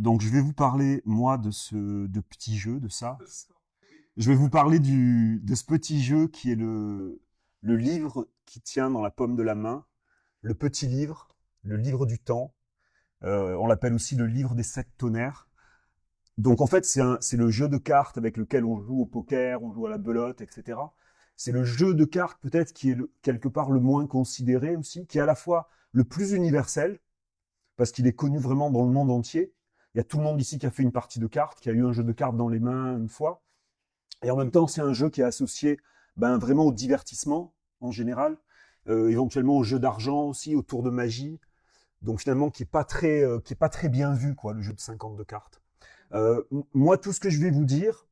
Donc, je vais vous parler, moi, de petit jeu, de ça. Je vais vous parler de ce petit jeu qui est le livre qui tient dans la paume de la main, le petit livre, le livre du temps. On l'appelle aussi le livre des sept tonnerres. Donc, en fait, c'est le jeu de cartes avec lequel on joue au poker, on joue à la belote, etc. C'est le jeu de cartes, peut-être, qui est quelque part le moins considéré aussi, qui est à la fois le plus universel, parce qu'il est connu vraiment dans le monde entier. Il y a tout le monde ici qui a fait une partie de cartes, qui a eu un jeu de cartes dans les mains une fois. Et en même temps, c'est un jeu qui est associé vraiment au divertissement, en général, éventuellement au jeu d'argent aussi, au tour de magie. Donc finalement, qui est pas très bien vu, quoi, le jeu de 50 de cartes. Moi, tout ce que je vais vous dire,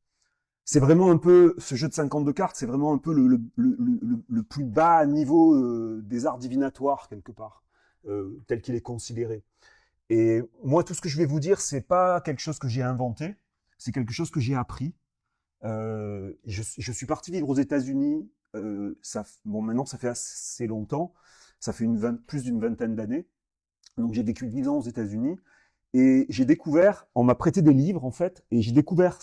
c'est vraiment un peu, ce jeu de 50 de cartes, c'est vraiment un peu le plus bas niveau des arts divinatoires, quelque part, tel qu'il est considéré. Et moi, tout ce que je vais vous dire, c'est pas quelque chose que j'ai inventé, c'est quelque chose que j'ai appris. Je suis parti vivre aux États-Unis. Bon, maintenant, ça fait assez longtemps. Ça fait plus d'une vingtaine d'années. Donc, j'ai vécu 10 ans aux États-Unis. Et j'ai découvert, on m'a prêté des livres, en fait, et j'ai découvert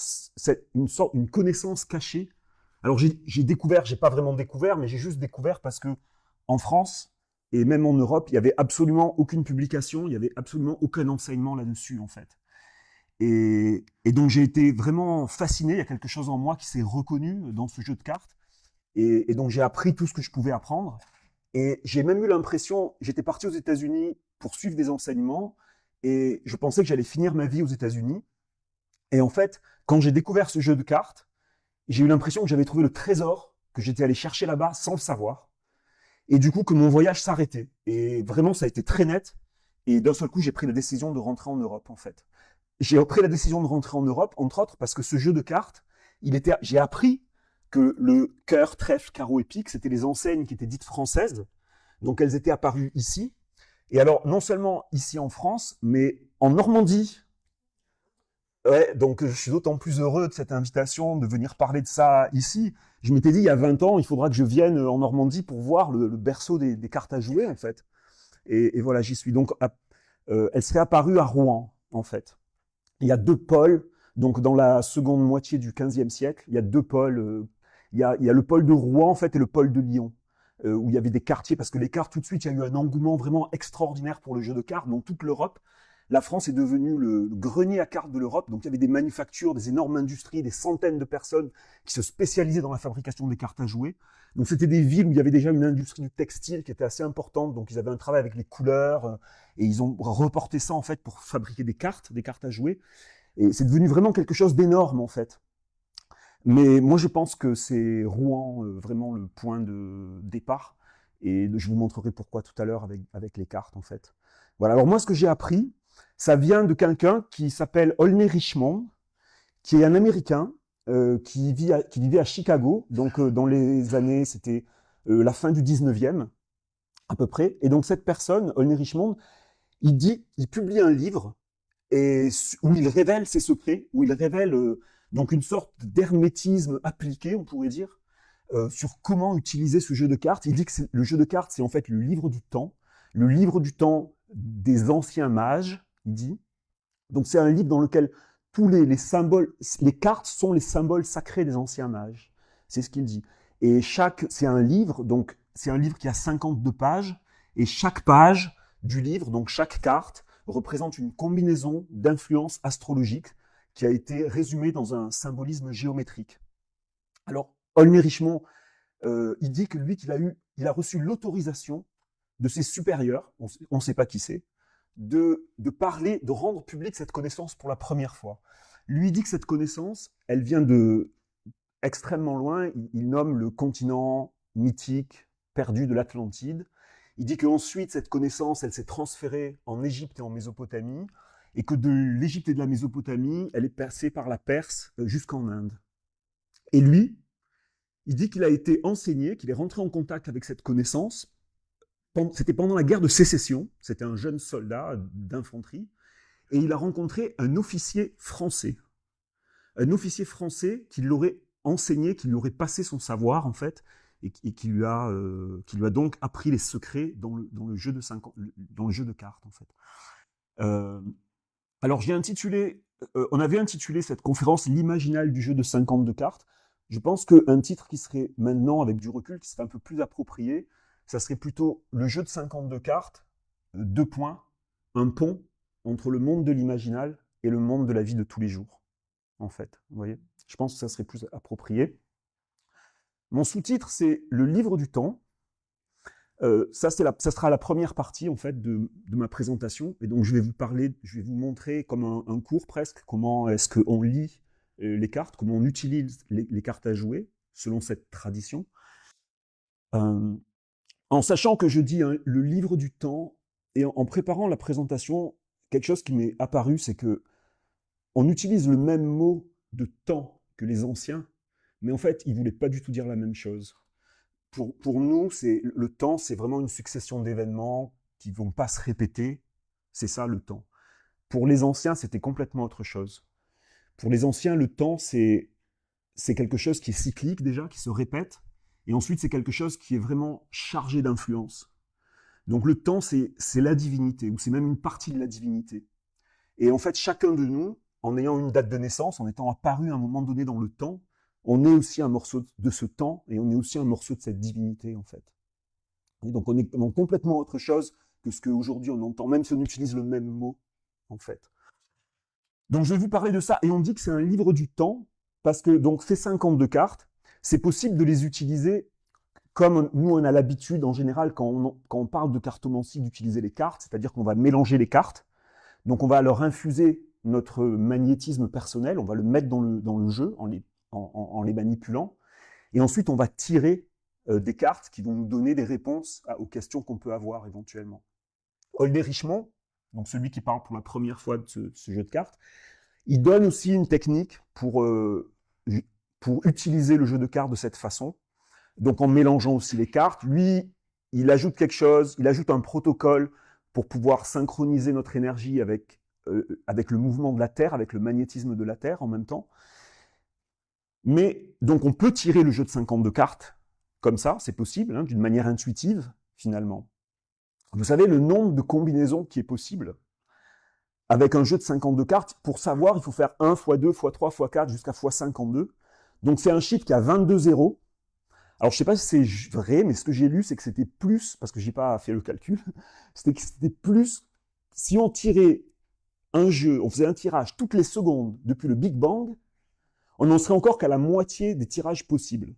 une connaissance cachée. Alors, j'ai pas vraiment découvert, mais j'ai juste découvert parce que, en France, et même en Europe, il y avait absolument aucune publication, il y avait absolument aucun enseignement là-dessus, en fait. Et donc j'ai été vraiment fasciné, il y a quelque chose en moi qui s'est reconnu dans ce jeu de cartes, et donc j'ai appris tout ce que je pouvais apprendre, et j'ai même eu l'impression, j'étais parti aux États-Unis pour suivre des enseignements, et je pensais que j'allais finir ma vie aux États-Unis, et en fait, quand j'ai découvert ce jeu de cartes, j'ai eu l'impression que j'avais trouvé le trésor, que j'étais allé chercher là-bas sans le savoir, et du coup que mon voyage s'arrêtait, et vraiment ça a été très net, et d'un seul coup j'ai pris la décision de rentrer en Europe en fait. J'ai pris la décision de rentrer en Europe, entre autres, parce que ce jeu de cartes, j'ai appris que le cœur, trèfle, carreau et pique, c'était les enseignes qui étaient dites françaises. Donc elles étaient apparues ici. Et alors, non seulement ici en France, mais en Normandie. Ouais, donc je suis d'autant plus heureux de cette invitation, de venir parler de ça ici. Je m'étais dit, il y a 20 ans, il faudra que je vienne en Normandie pour voir le berceau des cartes à jouer, en fait. Et voilà, j'y suis. Donc, elle serait apparue à Rouen, en fait. Il y a deux pôles, donc dans la seconde moitié du XVe siècle, il y a deux pôles. Il y a le pôle de Rouen, en fait, et le pôle de Lyon, où il y avait des quartiers, parce que les cartes, tout de suite, il y a eu un engouement vraiment extraordinaire pour le jeu de cartes dans toute l'Europe. La France est devenue le grenier à cartes de l'Europe, donc il y avait des manufactures, des énormes industries, des centaines de personnes qui se spécialisaient dans la fabrication des cartes à jouer. Donc c'était des villes où il y avait déjà une industrie du textile qui était assez importante, donc ils avaient un travail avec les couleurs, et ils ont reporté ça en fait pour fabriquer des cartes à jouer. Et c'est devenu vraiment quelque chose d'énorme en fait. Mais moi je pense que c'est Rouen vraiment le point de départ, et je vous montrerai pourquoi tout à l'heure avec les cartes en fait. Voilà, alors moi ce que j'ai appris, ça vient de quelqu'un qui s'appelle Olney Richmond, qui est un Américain qui vivait à Chicago, donc dans les années, c'était la fin du 19e à peu près. Et donc cette personne, Olney Richmond, il publie un livre où il révèle ses secrets, où il révèle donc une sorte d'hermétisme appliqué, on pourrait dire, sur comment utiliser ce jeu de cartes. Il dit que le jeu de cartes, c'est en fait le livre du temps des anciens mages, il dit. Donc c'est un livre dans lequel tous les symboles, les cartes sont les symboles sacrés des anciens mages. C'est ce qu'il dit. Et c'est un livre, donc c'est un livre qui a 52 pages, et chaque page du livre, donc chaque carte, représente une combinaison d'influences astrologiques qui a été résumée dans un symbolisme géométrique. Alors, Olney Richmond, il dit que lui, il a reçu l'autorisation de ses supérieurs, on ne sait pas qui c'est, de parler, de rendre publique cette connaissance pour la première fois. Lui dit que cette connaissance, elle vient de extrêmement loin. Il nomme le continent mythique perdu de l'Atlantide. Il dit qu'ensuite, cette connaissance, elle s'est transférée en Égypte et en Mésopotamie, et que de l'Égypte et de la Mésopotamie, elle est passée par la Perse jusqu'en Inde. Et lui, il dit qu'il a été enseigné, qu'il est rentré en contact avec cette connaissance. C'était pendant la guerre de sécession, c'était un jeune soldat d'infanterie, et il a rencontré un officier français. Un officier français qui l'aurait enseigné, qui lui aurait passé son savoir, en fait, et qui lui a donc appris les secrets dans le jeu de cartes, en fait. Euh, Alors, on avait intitulé cette conférence L'imaginal du jeu de 52 cartes. Je pense qu'un titre qui serait maintenant, avec du recul, qui serait un peu plus approprié, ça serait plutôt le jeu de 52 cartes, deux points, un pont entre le monde de l'imaginal et le monde de la vie de tous les jours, en fait. Vous voyez? Je pense que ça serait plus approprié. Mon sous-titre, c'est le livre du temps. Ça sera la première partie en fait de ma présentation. Et donc je vais vous montrer comme un cours presque, comment est-ce qu'on lit les cartes, comment on utilise les cartes à jouer selon cette tradition. En sachant que je dis hein, le livre du temps, et en préparant la présentation, quelque chose qui m'est apparu, c'est que on utilise le même mot de temps que les anciens, mais en fait, ils ne voulaient pas du tout dire la même chose. Pour nous, le temps, c'est vraiment une succession d'événements qui ne vont pas se répéter. C'est ça, le temps. Pour les anciens, c'était complètement autre chose. Pour les anciens, le temps, c'est quelque chose qui est cyclique déjà, qui se répète, et ensuite, c'est quelque chose qui est vraiment chargé d'influence. Donc le temps, c'est la divinité, ou c'est même une partie de la divinité. Et en fait, chacun de nous, en ayant une date de naissance, en étant apparu à un moment donné dans le temps, on est aussi un morceau de ce temps et on est aussi un morceau de cette divinité, en fait. Et donc, on est dans complètement autre chose que ce qu'aujourd'hui on entend, même si on utilise le même mot, en fait. Donc, je vais vous parler de ça. Et on dit que c'est un livre du temps, parce que donc ces 52 cartes, c'est possible de les utiliser comme nous, on a l'habitude, en général, quand on parle de cartomancie, d'utiliser les cartes, c'est-à-dire qu'on va mélanger les cartes. Donc, on va leur infuser notre magnétisme personnel, on va le mettre dans le jeu en les manipulant. Et ensuite, on va tirer des cartes qui vont nous donner des réponses aux questions qu'on peut avoir éventuellement. Holder Richemont, donc celui qui parle pour la première fois de ce jeu de cartes, il donne aussi une technique pour utiliser le jeu de cartes de cette façon. Donc en mélangeant aussi les cartes, lui, il ajoute quelque chose, il ajoute un protocole pour pouvoir synchroniser notre énergie avec le mouvement de la Terre, avec le magnétisme de la Terre en même temps. Mais donc on peut tirer le jeu de 52 cartes comme ça, c'est possible, hein, d'une manière intuitive finalement. Vous savez le nombre de combinaisons qui est possible avec un jeu de 52 cartes. Pour savoir, il faut faire 1 x 2 x 3 x 4 jusqu'à x 52. Donc c'est un chiffre qui a 22 zéros. Alors je ne sais pas si c'est vrai, mais ce que j'ai lu, c'est que c'était plus, parce que je n'ai pas fait le calcul, c'était que c'était plus, si on tirait un jeu, on faisait un tirage toutes les secondes depuis le Big Bang, on n'en serait encore qu'à la moitié des tirages possibles.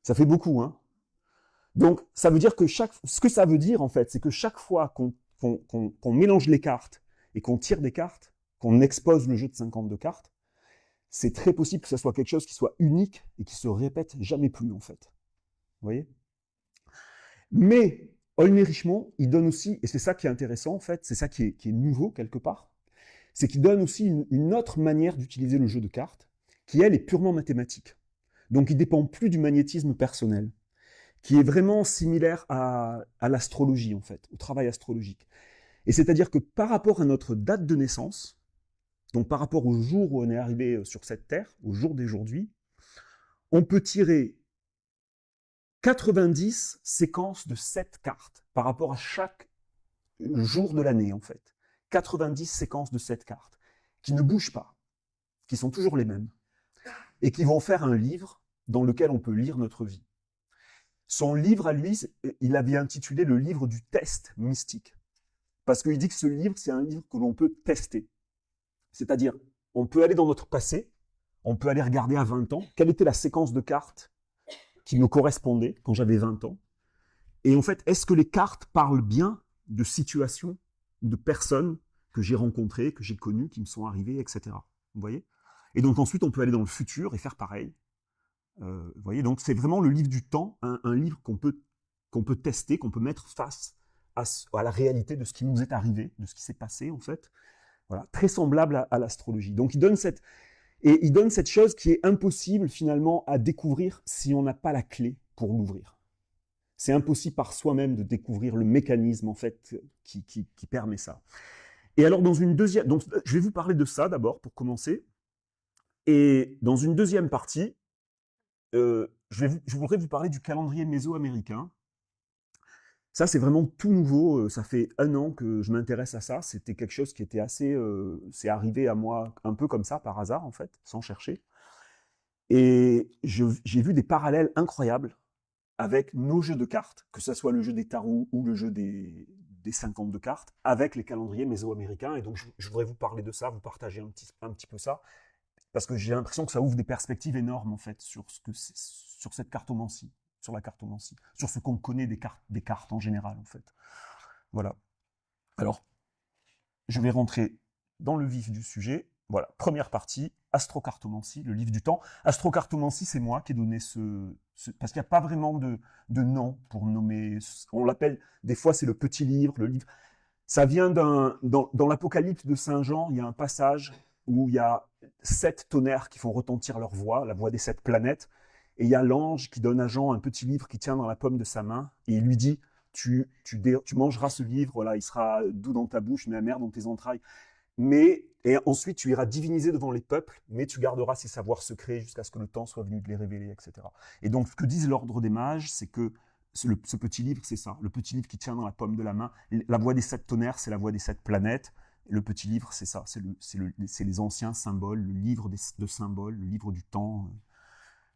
Ça fait beaucoup, hein. Donc, ça veut dire que ce que ça veut dire, en fait, c'est que chaque fois qu'on mélange les cartes et qu'on tire des cartes, qu'on expose le jeu de 52 cartes, c'est très possible que ce soit quelque chose qui soit unique et qui se répète jamais plus, en fait. Vous voyez? Mais Olney-Richemont, il donne aussi, et c'est ça qui est intéressant, en fait, c'est ça qui est nouveau, quelque part, c'est qu'il donne aussi une autre manière d'utiliser le jeu de cartes, qui, elle, est purement mathématique. Donc, il ne dépend plus du magnétisme personnel, qui est vraiment similaire à l'astrologie, en fait, au travail astrologique. Et c'est-à-dire que par rapport à notre date de naissance, donc par rapport au jour où on est arrivé sur cette Terre, au jour d'aujourd'hui, on peut tirer 90 séquences de 7 cartes par rapport à chaque jour de l'année, en fait. 90 séquences de 7 cartes, qui ne bougent pas, qui sont toujours les mêmes, et qui vont faire un livre dans lequel on peut lire notre vie. Son livre à lui, il avait intitulé le livre du test mystique. Parce qu'il dit que ce livre, c'est un livre que l'on peut tester. C'est-à-dire, on peut aller dans notre passé, on peut aller regarder à 20 ans, quelle était la séquence de cartes qui me correspondait quand j'avais 20 ans. Et en fait, est-ce que les cartes parlent bien de situations, de personnes que j'ai rencontrées, que j'ai connues, qui me sont arrivées, etc. Vous voyez? Et donc ensuite, on peut aller dans le futur et faire pareil. Vous voyez, donc c'est vraiment le livre du temps, un livre qu'on peut tester, qu'on peut mettre face à la réalité de ce qui nous est arrivé, de ce qui s'est passé en fait. Voilà, très semblable à l'astrologie. Donc il donne cette chose qui est impossible finalement à découvrir si on n'a pas la clé pour l'ouvrir. C'est impossible par soi-même de découvrir le mécanisme en fait qui permet ça. Et alors dans une deuxième, donc je vais vous parler de ça d'abord pour commencer. Et dans une deuxième partie, je voudrais vous parler du calendrier mésoaméricain. Ça, c'est vraiment tout nouveau. Ça fait 1 an que je m'intéresse à ça. C'était quelque chose qui était assez... c'est arrivé à moi un peu comme ça, par hasard, en fait, sans chercher. Et j'ai vu des parallèles incroyables avec nos jeux de cartes, que ce soit le jeu des tarots ou le jeu des 52 cartes, avec les calendriers mésoaméricains. Et donc, je voudrais vous parler de ça, vous partager un petit peu ça, parce que j'ai l'impression que ça ouvre des perspectives énormes, en fait, sur cette cartomancie, sur la cartomancie, sur ce qu'on connaît des cartes en général, en fait. Voilà. Alors, je vais rentrer dans le vif du sujet. Voilà, première partie, Astrocartomancie, le livre du temps. Astrocartomancie, c'est moi qui ai donné parce qu'il n'y a pas vraiment de nom pour nommer. On l'appelle, des fois, c'est le petit livre, le livre. Ça vient dans l'Apocalypse de Saint Jean, il y a un passage où il y a 7 tonnerres qui font retentir leur voix, la voix des 7 planètes. Et il y a l'ange qui donne à Jean un petit livre qui tient dans la paume de sa main. Et il lui dit, tu mangeras ce livre, voilà, il sera doux dans ta bouche, mais amer dans tes entrailles. Et ensuite, tu iras diviniser devant les peuples, mais tu garderas ces savoirs secrets jusqu'à ce que le temps soit venu de les révéler, etc. Et donc, ce que disent l'ordre des mages, c'est que ce petit livre, c'est ça. Le petit livre qui tient dans la paume de la main. La voix des 7 tonnerres, c'est la voix des 7 planètes. Et le petit livre, c'est ça. C'est les anciens symboles, le livre de symboles, le livre du temps.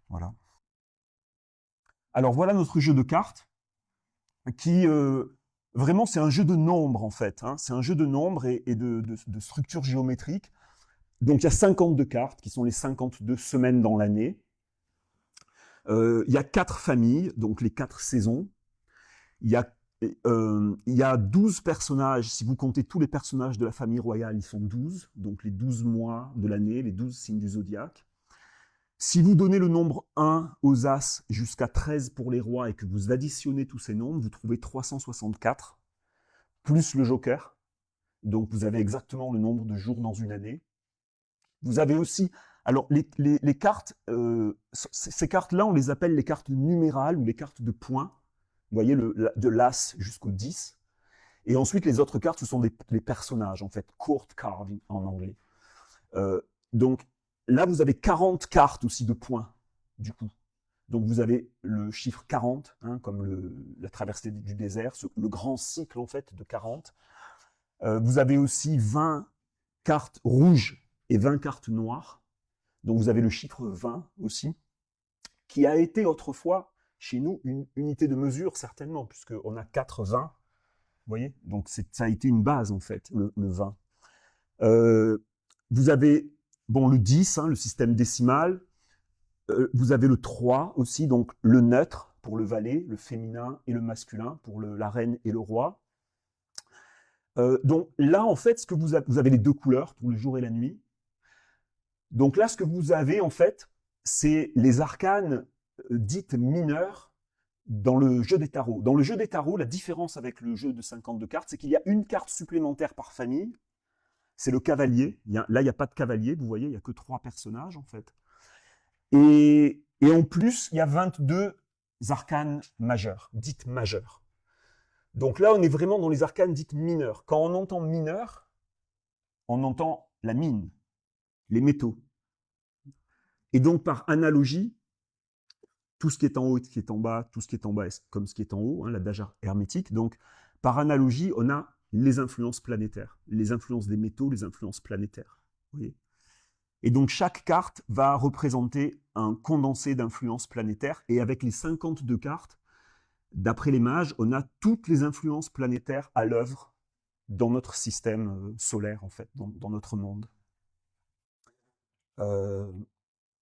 Voilà. Alors, voilà notre jeu de cartes qui... vraiment, c'est un jeu de nombres, en fait. Hein. C'est un jeu de nombres et de structures géométriques. Donc, il y a 52 cartes, qui sont les 52 semaines dans l'année. Il y a 4 familles, donc les 4 saisons. Il y a 12 personnages. Si vous comptez tous les personnages de la famille royale, ils sont 12. Donc, les 12 mois de l'année, les 12 signes du zodiaque. Si vous donnez le nombre 1 aux As jusqu'à 13 pour les rois et que vous additionnez tous ces nombres, vous trouvez 364, plus le joker. Donc vous avez exactement le nombre de jours dans une année. Vous avez aussi... Alors les cartes, ces cartes-là, on les appelle les cartes numérales ou les cartes de points. Vous voyez, de l'As jusqu'au 10. Et ensuite, les autres cartes, ce sont les personnages, en fait, court cards en anglais. Donc, là, vous avez 40 cartes aussi de points, du coup. Donc, vous avez le chiffre 40, hein, comme la traversée du désert, le grand cycle, en fait, de 40. Vous avez aussi 20 cartes rouges et 20 cartes noires. Donc, vous avez le chiffre 20 aussi, qui a été autrefois, chez nous, une unité de mesure, certainement, puisqu'on a 4 20. Vous voyez? Donc, ça a été une base, en fait, le 20. Vous avez... Bon, le 10, hein, le système décimal. Vous avez le 3 aussi, donc le neutre pour le valet, le féminin et le masculin pour la reine et le roi. Donc là, en fait, vous avez les 2 couleurs pour le jour et la nuit. Donc là, ce que vous avez, en fait, c'est les arcanes dites mineures dans le jeu des tarots. Dans le jeu des tarots, la différence avec le jeu de 52 cartes, c'est qu'il y a une carte supplémentaire par famille. C'est le cavalier. Là, il n'y a pas de cavalier, vous voyez, il n'y a que 3 personnages, en fait. Et en plus, il y a 22 arcanes majeures, dites majeures. Donc là, on est vraiment dans les arcanes dites mineures. Quand on entend mineur, on entend la mine, les métaux. Et donc, par analogie, tout ce qui est en haut et ce qui est en bas, tout ce qui est en bas est comme ce qui est en haut, hein, l'adage hermétique. Donc, par analogie, on a les influences planétaires, les influences des métaux, les influences planétaires. Vous voyez ? Et donc, chaque carte va représenter un condensé d'influences planétaires. Et avec les 52 cartes, d'après les mages, on a toutes les influences planétaires à l'œuvre dans notre système solaire, en fait, dans notre monde.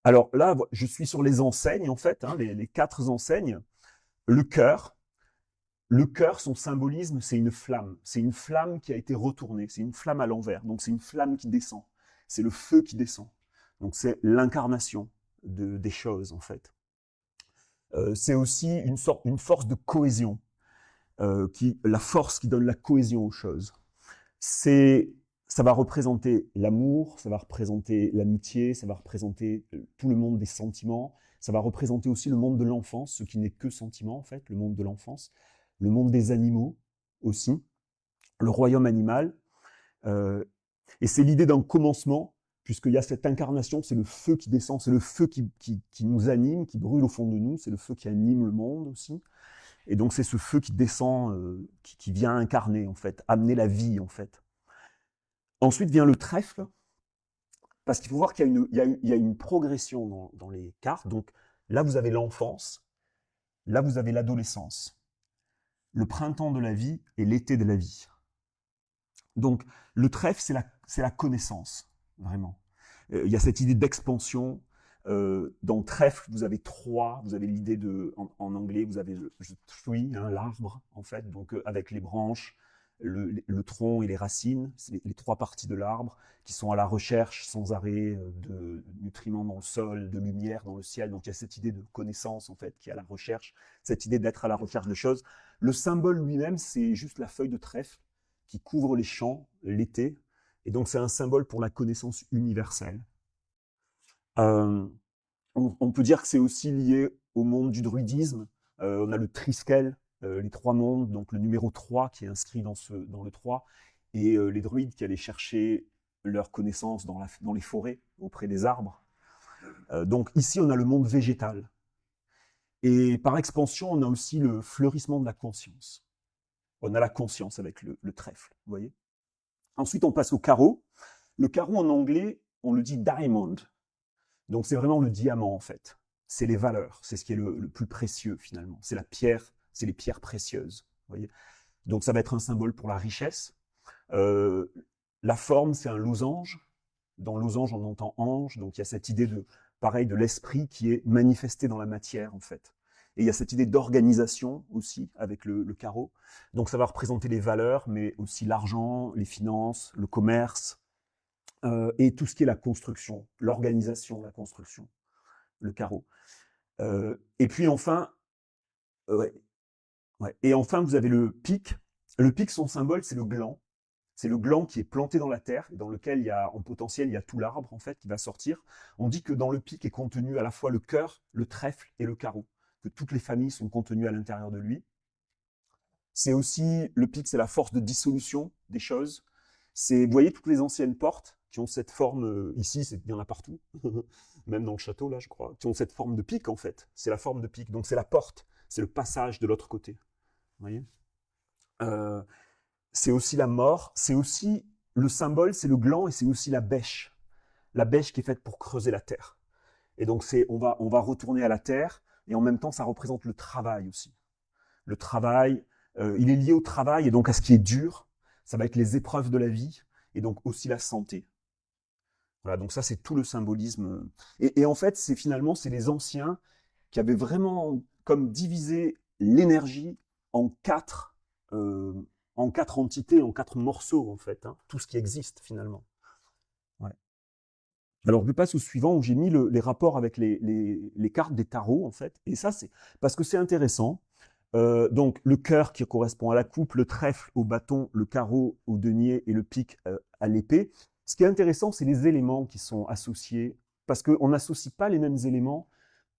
Alors là, je suis sur les enseignes, en fait, hein, les 4 enseignes. Le cœur, son symbolisme, c'est une flamme. C'est une flamme qui a été retournée. C'est une flamme à l'envers. Donc, c'est une flamme qui descend. C'est le feu qui descend. Donc, c'est l'incarnation des choses, en fait. C'est aussi une force de cohésion, la force qui donne la cohésion aux choses. Ça va représenter l'amour, ça va représenter l'amitié, ça va représenter tout le monde des sentiments, ça va représenter aussi le monde de l'enfance, ce qui n'est que sentiment, en fait, le monde de l'enfance, le monde des animaux aussi, le royaume animal. Et c'est l'idée d'un commencement, puisqu'il y a cette incarnation, c'est le feu qui descend, c'est le feu qui nous anime, qui brûle au fond de nous, c'est le feu qui anime le monde aussi. Et donc c'est ce feu qui descend, qui vient incarner en fait, amener la vie en fait. Ensuite vient le trèfle, parce qu'il faut voir qu'il y a une progression dans les cartes. Donc là vous avez l'enfance, là vous avez l'adolescence, le printemps de la vie et l'été de la vie. Donc le trèfle c'est la connaissance, vraiment. Il y a cette idée d'expansion. Dans trèfle, vous avez trois, vous avez l'idée en anglais, vous avez le tree, hein, l'arbre, en fait, donc avec les branches, le tronc et les racines, c'est les trois parties de l'arbre qui sont à la recherche sans arrêt de nutriments dans le sol, de lumière dans le ciel. Donc il y a cette idée de connaissance, en fait, qui est à la recherche, cette idée d'être à la recherche de choses. Le symbole lui-même, c'est juste la feuille de trèfle qui couvre les champs l'été, et donc c'est un symbole pour la connaissance universelle. On peut dire que c'est aussi lié au monde du druidisme. On a le Triskel, les trois mondes, donc le numéro 3 qui est inscrit dans le 3, et les druides qui allaient chercher leur connaissance dans les forêts, auprès des arbres. Donc ici, on a le monde végétal. Et par expansion, on a aussi le fleurissement de la conscience. On a la conscience avec le trèfle, vous voyez. Ensuite, on passe au carreau. Le carreau, en anglais, on le dit diamond. Donc c'est vraiment le diamant en fait. C'est les valeurs, c'est ce qui est le plus précieux finalement. C'est la pierre, c'est les pierres précieuses. Vous voyez. Donc ça va être un symbole pour la richesse. La forme, c'est un losange. Dans losange, on entend ange. Donc il y a cette idée de l'esprit qui est manifesté dans la matière en fait. Et il y a cette idée d'organisation aussi avec le carreau. Donc ça va représenter les valeurs, mais aussi l'argent, les finances, le commerce. Et tout ce qui est la construction, l'organisation, la construction, le carreau. Et puis enfin, ouais. Et enfin, vous avez le pic. Le pic, son symbole, c'est le gland. C'est le gland qui est planté dans la terre, dans lequel en potentiel, il y a tout l'arbre en fait qui va sortir. On dit que dans le pic est contenu à la fois le cœur, le trèfle et le carreau, que toutes les familles sont contenues à l'intérieur de lui. C'est aussi, le pic, c'est la force de dissolution des choses. Vous voyez toutes les anciennes portes qui ont cette forme, ici, il y en a partout, même dans le château, là, je crois, qui ont cette forme de pic, en fait. C'est la forme de pic, donc c'est la porte, c'est le passage de l'autre côté. Vous voyez c'est aussi la mort, c'est aussi, le symbole, c'est le gland, et c'est aussi la bêche qui est faite pour creuser la terre. Et donc, on va retourner à la terre, et en même temps, ça représente le travail aussi. Le travail, il est lié au travail, et donc à ce qui est dur, ça va être les épreuves de la vie, et donc aussi la santé. Voilà, donc ça, c'est tout le symbolisme. Et en fait, c'est les anciens qui avaient vraiment comme divisé l'énergie en quatre entités, en 4 morceaux, en fait, hein, tout ce qui existe, finalement. Ouais. Alors, je passe au suivant, où j'ai mis les rapports avec les cartes des tarots, en fait. Et ça, c'est parce que c'est intéressant. Donc, le cœur qui correspond à la coupe, le trèfle au bâton, le carreau au denier et le pic à l'épée. Ce qui est intéressant, c'est les éléments qui sont associés, parce qu'on n'associe pas les mêmes éléments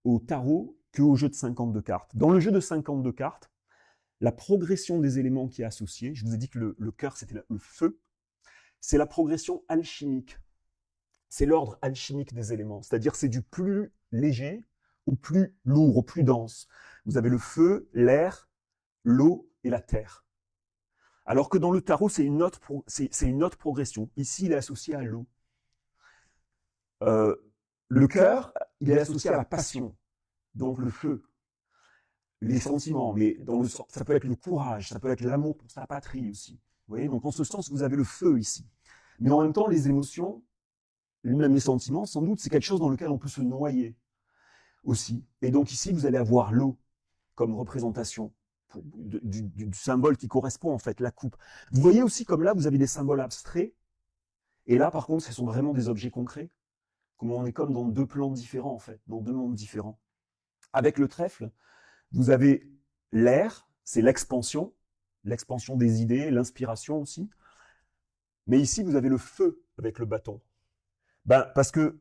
au tarot qu'au jeu de 52 cartes. Dans le jeu de 52 cartes, la progression des éléments qui est associée, je vous ai dit que le cœur, c'était le feu, c'est la progression alchimique. C'est l'ordre alchimique des éléments, c'est-à-dire c'est du plus léger au plus lourd, au plus dense. Vous avez le feu, l'air, l'eau et la terre. Alors que dans le tarot, c'est une autre progression. Ici, il est associé à l'eau. Le cœur, il est associé à la passion, donc le feu, les sentiments, mais ça peut être le courage, ça peut être l'amour pour sa patrie aussi. Vous voyez, donc en ce sens, vous avez le feu ici. Mais en même temps, les émotions, même les sentiments, sans doute, c'est quelque chose dans lequel on peut se noyer aussi. Et donc ici, vous allez avoir l'eau comme représentation du symbole qui correspond en fait, la coupe. Vous voyez aussi comme là, vous avez des symboles abstraits, et là, par contre, ce sont vraiment des objets concrets. Comme on est comme dans 2 plans différents en fait, dans 2 mondes différents. Avec le trèfle, vous avez l'air, c'est l'expansion des idées, l'inspiration aussi. Mais ici, vous avez le feu avec le bâton. Parce que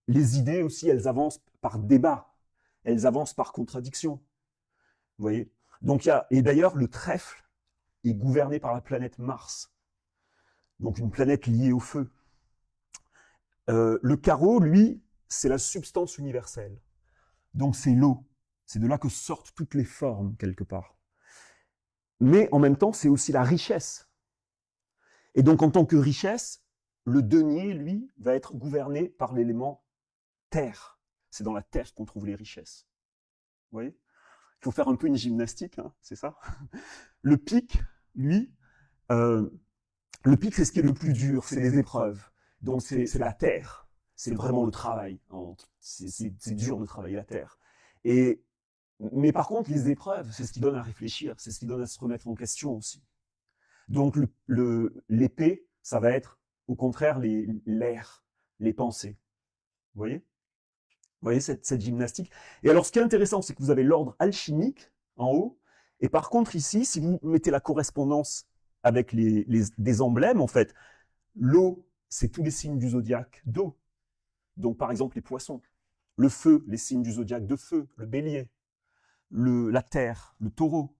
les idées aussi, elles avancent par débat, elles avancent par contradiction. Vous voyez ? Donc et d'ailleurs, le trèfle est gouverné par la planète Mars, donc une planète liée au feu. Le carreau, lui, c'est la substance universelle. Donc c'est l'eau. C'est de là que sortent toutes les formes, quelque part. Mais en même temps, c'est aussi la richesse. Et donc, en tant que richesse, le denier, lui, va être gouverné par l'élément terre. C'est dans la terre qu'on trouve les richesses. Vous voyez? Il faut faire un peu une gymnastique, hein, c'est ça? Le pic, lui, le pic, c'est ce qui est le plus dur, c'est les épreuves. Donc, c'est la terre. C'est vraiment le travail. C'est dur de travailler la terre. Mais par contre, les épreuves, c'est ce qui donne à réfléchir, c'est ce qui donne à se remettre en question aussi. Donc, l'épée, ça va être, au contraire, l'air, les pensées. Vous voyez? Vous voyez cette gymnastique? Et alors, ce qui est intéressant, c'est que vous avez l'ordre alchimique en haut, et par contre, ici, si vous mettez la correspondance avec des emblèmes, en fait, l'eau, c'est tous les signes du zodiaque d'eau. Donc, par exemple, les poissons. Le feu, les signes du zodiaque de feu, le bélier. La terre, le taureau.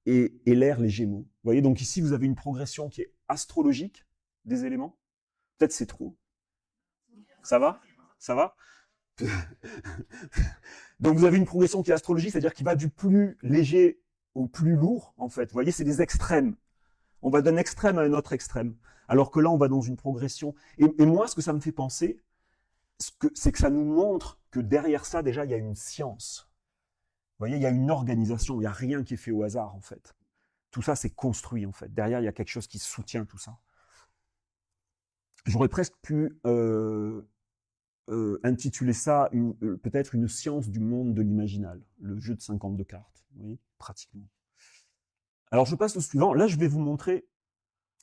Et l'air, les gémeaux. Vous voyez, donc ici, vous avez une progression qui est astrologique des éléments. Peut-être c'est trop. Ça va? Ça va? Donc vous avez une progression qui est astrologique, c'est-à-dire qui va du plus léger au plus lourd, en fait. Vous voyez, c'est des extrêmes. On va d'un extrême à un autre extrême. Alors que là, on va dans une progression. Et moi, ce que ça me fait penser, c'est que ça nous montre que derrière ça, déjà, il y a une science. Vous voyez, il y a une organisation, il n'y a rien qui est fait au hasard, en fait. Tout ça, c'est construit, en fait. Derrière, il y a quelque chose qui soutient tout ça. J'aurais presque pu intituler ça peut-être une science du monde de l'imaginal, le jeu de 52 cartes, vous voyez, pratiquement. Alors, je passe au suivant. Là, je vais vous montrer,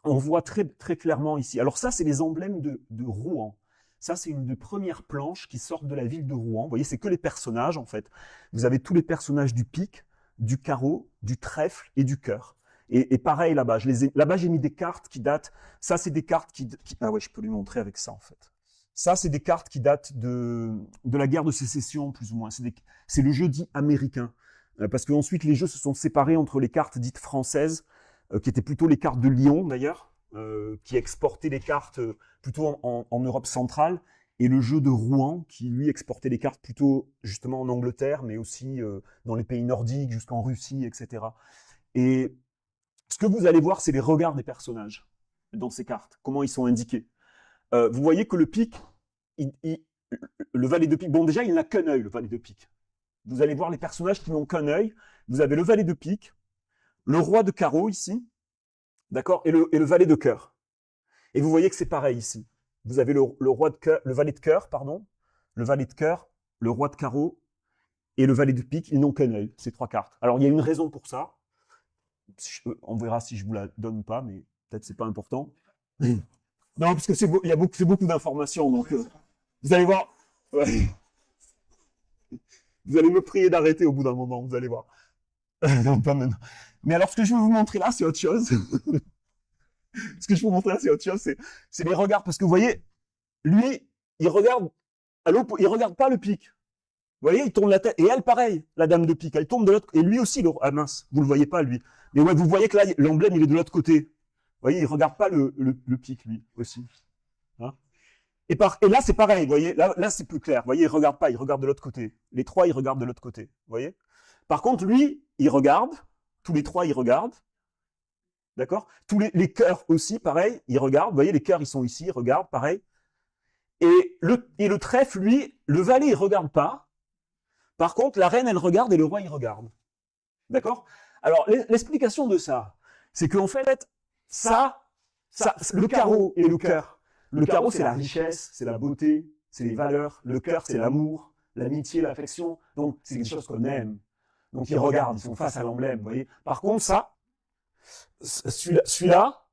on voit très, très clairement ici. Alors ça, c'est les emblèmes de Rouen. Ça, c'est une des premières planches qui sortent de la ville de Rouen. Vous voyez, c'est que les personnages, en fait. Vous avez tous les personnages du pic, du carreau, du trèfle et du cœur. Et pareil là-bas. Là-bas, j'ai mis des cartes qui datent. Ça, c'est des cartes qui... Ah ouais, je peux lui montrer avec ça, en fait. Ça, c'est des cartes qui datent de la guerre de sécession, plus ou moins. C'est le jeu dit américain. Parce qu'ensuite, les jeux se sont séparés entre les cartes dites françaises, qui étaient plutôt les cartes de Lyon, d'ailleurs, qui exportaient les cartes plutôt en Europe centrale, et le jeu de Rouen, qui, lui, exportait les cartes plutôt, justement, en Angleterre, mais aussi dans les pays nordiques, jusqu'en Russie, etc. Et ce que vous allez voir, c'est les regards des personnages dans ces cartes, comment ils sont indiqués. Vous voyez que le pic, le valet de pique, bon déjà il n'a qu'un œil, le valet de pique. Vous allez voir les personnages qui n'ont qu'un œil. Vous avez le valet de pique, le roi de carreau ici, d'accord, et le valet de cœur. Et vous voyez que c'est pareil ici. Vous avez le valet de cœur, pardon, le valet de cœur, le roi de carreau et le valet de pique, ils n'ont qu'un œil, ces trois cartes. Alors il y a une raison pour ça. On verra si je vous la donne ou pas, mais peut-être c'est pas important. Non, parce que c'est beaucoup d'informations, donc vous allez voir. Ouais. Vous allez me prier d'arrêter au bout d'un moment, vous allez voir. Non, pas maintenant. Mais alors, ce que je vais vous montrer là, c'est autre chose. Ce que je vais vous montrer là, c'est autre chose, c'est les regards, parce que vous voyez, lui, il regarde il regarde pas le pic. Vous voyez, il tourne la tête. Et elle, pareil, la dame de pique, elle tourne de l'autre côté. Et lui aussi, ah mince, vous le voyez pas, lui. Mais ouais, vous voyez que là, l'emblème, il est de l'autre côté. Vous voyez, il regarde pas le pic, lui, aussi. Hein, et là, c'est pareil, vous voyez, là c'est plus clair. Vous voyez, il regarde pas, il regarde de l'autre côté. Les trois, ils regardent de l'autre côté. Vous voyez. Par contre, lui, il regarde. Tous les trois, ils regardent. D'accord. Tous les cœurs aussi, pareil, ils regardent. Vous voyez, les cœurs, ils sont ici, ils regardent, pareil. Et le trèfle, lui, le valet, il regarde pas. Par contre, la reine, elle regarde et le roi, il regarde. D'accord. Alors, l'explication de ça, c'est qu'en fait, le carreau et le cœur. Le carreau, c'est la richesse, c'est la beauté, c'est les valeurs. Le cœur, c'est l'amour, l'amitié, l'affection. Donc, c'est des choses qu'on aime. Donc, ils regardent, ils sont face à l'emblème, vous voyez. Par contre, celui-là,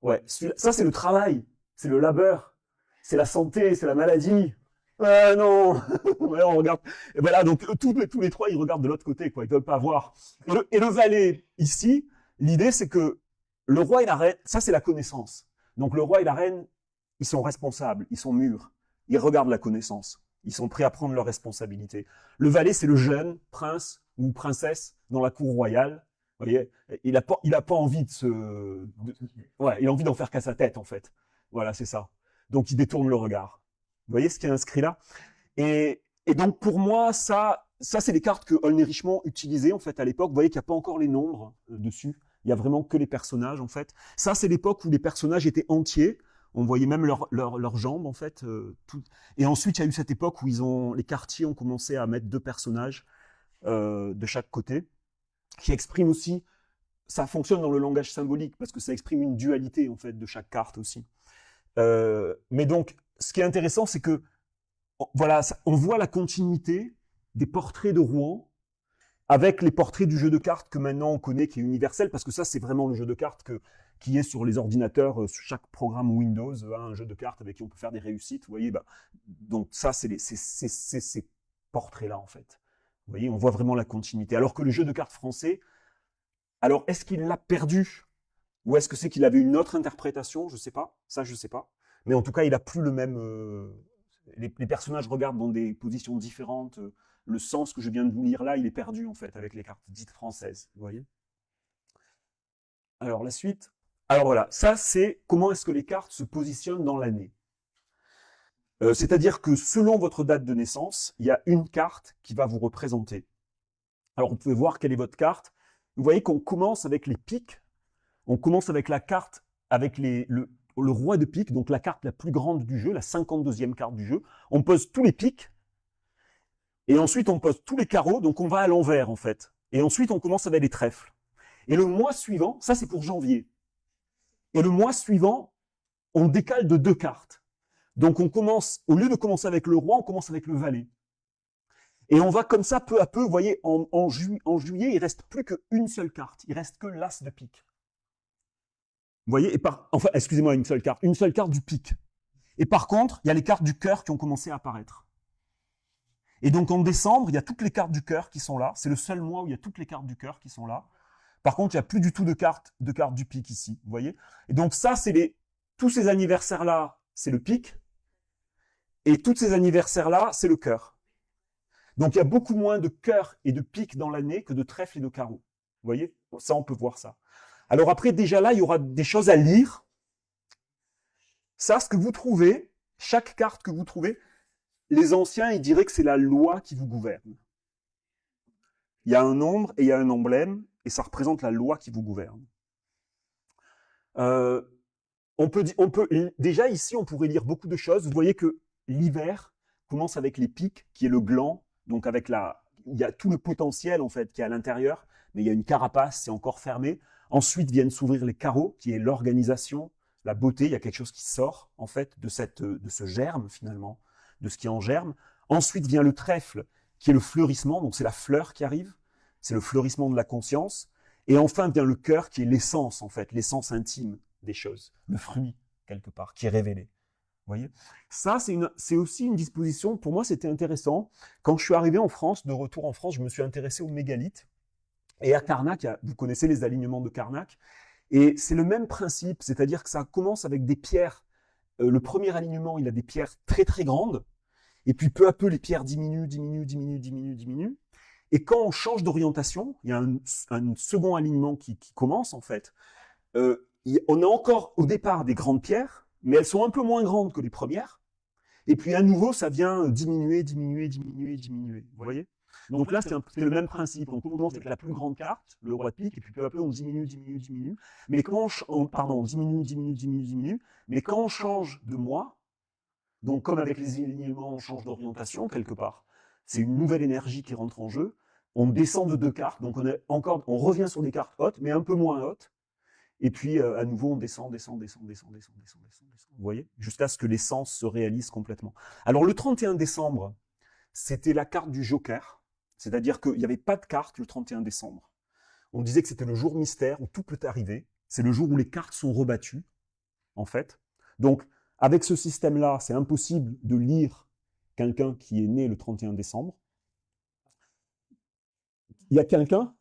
ouais, ça, c'est le travail, c'est le labeur, c'est la santé, c'est la maladie. Non, ouais, on regarde. Et ben là, donc, tous les trois, ils regardent de l'autre côté, quoi. Ils peuvent pas voir. Et le valet, ici, l'idée, c'est que le roi et la reine, ça, c'est la connaissance. Donc, le roi et la reine, ils sont responsables, ils sont mûrs, ils regardent la connaissance, ils sont prêts à prendre leurs responsabilités. Le valet, c'est le jeune prince ou princesse dans la cour royale. Vous voyez, il a pas envie ouais, il a envie d'en faire qu'à sa tête, en fait. Voilà, c'est ça. Donc, il détourne le regard. Vous voyez ce qui est inscrit là? Et donc, pour moi, ça, ça, c'est les cartes que Aulnay Richemont utilisait en fait à l'époque. Vous voyez qu'il n'y a pas encore les nombres dessus. Il y a vraiment que les personnages en fait. Ça, c'est l'époque où les personnages étaient entiers. On voyait même leurs jambes en fait. Tout. Et ensuite, il y a eu cette époque où les quartiers ont commencé à mettre 2 personnages de chaque côté, qui expriment aussi. Ça fonctionne dans le langage symbolique parce que ça exprime une dualité en fait de chaque carte aussi. Mais donc, ce qui est intéressant, c'est que voilà, on voit la continuité des portraits de Rouen avec les portraits du jeu de cartes que maintenant on connaît, qui est universel, parce que ça, c'est vraiment le jeu de cartes qui est sur les ordinateurs, sur chaque programme Windows, un jeu de cartes avec qui on peut faire des réussites. Vous voyez, donc ça, c'est ces portraits-là, en fait. Vous voyez, on voit vraiment la continuité. Alors que le jeu de cartes français, alors est-ce qu'il l'a perdu? Ou est-ce que c'est qu'il avait une autre interprétation? Je ne sais pas. Ça, je ne sais pas. Mais en tout cas, il n'a plus le même... les personnages regardent dans des positions différentes. Le sens que je viens de vous lire là, il est perdu en fait avec les cartes dites françaises. Vous voyez? Alors la suite. Alors voilà, ça c'est comment est-ce que les cartes se positionnent dans l'année. C'est-à-dire que selon votre date de naissance, il y a une carte qui va vous représenter. Alors vous pouvez voir quelle est votre carte. Vous voyez qu'on commence avec les piques. On commence avec la carte, avec le roi de pique, donc la carte la plus grande du jeu, la 52e carte du jeu. On pose tous les piques. Et ensuite, on pose tous les carreaux, donc on va à l'envers, en fait. Et ensuite, on commence avec les trèfles. Et le mois suivant, ça c'est pour janvier. Et le mois suivant, on décale de 2 cartes. Donc on commence, au lieu de commencer avec le roi, on commence avec le valet. Et on va comme ça, peu à peu, vous voyez, en juillet, il reste plus qu'une seule carte. Il reste que l'as de pique. Vous voyez, enfin, excusez-moi, une seule carte du pique. Et par contre, il y a les cartes du cœur qui ont commencé à apparaître. Et donc en décembre, il y a toutes les cartes du cœur qui sont là. C'est le seul mois où il y a toutes les cartes du cœur qui sont là. Par contre, il n'y a plus du tout de cartes du pique ici. Vous voyez? Et donc ça, tous ces anniversaires-là, c'est le pique. Et tous ces anniversaires-là, c'est le cœur. Donc il y a beaucoup moins de cœur et de pique dans l'année que de trèfle et de carreau. Vous voyez? Ça, on peut voir ça. Alors après, déjà là, il y aura des choses à lire. Ça, ce que vous trouvez, chaque carte que vous trouvez, les anciens, ils diraient que c'est la loi qui vous gouverne. Il y a un nombre et il y a un emblème, et ça représente la loi qui vous gouverne. Déjà ici, on pourrait lire beaucoup de choses. Vous voyez que l'hiver commence avec les piques, qui est le gland, donc il y a tout le potentiel en fait qui est à l'intérieur, mais il y a une carapace, c'est encore fermé. Ensuite viennent s'ouvrir les carreaux, qui est l'organisation, la beauté. Il y a quelque chose qui sort en fait de ce germe finalement, de ce qui est en germe. Ensuite vient le trèfle, qui est le fleurissement, donc c'est la fleur qui arrive, c'est le fleurissement de la conscience. Et enfin vient le cœur, qui est l'essence en fait, l'essence intime des choses, le fruit quelque part, qui est révélé. Vous voyez, ça c'est aussi une disposition. Pour moi, c'était intéressant. Quand je suis arrivé en France, de retour en France, je me suis intéressé aux mégalithes. Et à Karnak, vous connaissez les alignements de Karnak, et c'est le même principe, c'est-à-dire que ça commence avec des pierres. Le premier alignement, il a des pierres très très grandes, et puis peu à peu, les pierres diminuent. Et quand on change d'orientation, il y a un second alignement qui commence en fait. On a encore au départ des grandes pierres, mais elles sont un peu moins grandes que les premières. Et puis à nouveau, ça vient diminuer. Vous voyez? Donc là, c'est le même principe. On commence avec la plus grande carte, le roi de pique, et puis peu à peu, on diminue. Mais quand on diminue. Mais quand on change de mois, donc comme avec les alignements, on change d'orientation quelque part, c'est une nouvelle énergie qui rentre en jeu. On descend de 2 cartes, donc on revient sur des cartes hautes, mais un peu moins hautes. Et puis à nouveau, on descend. Vous voyez? Jusqu'à ce que l'essence se réalise complètement. Alors le 31 décembre, c'était la carte du Joker. C'est-à-dire qu'il n'y avait pas de carte le 31 décembre. On disait que c'était le jour mystère où tout peut arriver. C'est le jour où les cartes sont rebattues, en fait. Donc, avec ce système-là, c'est impossible de lire quelqu'un qui est né le 31 décembre. Il y a quelqu'un?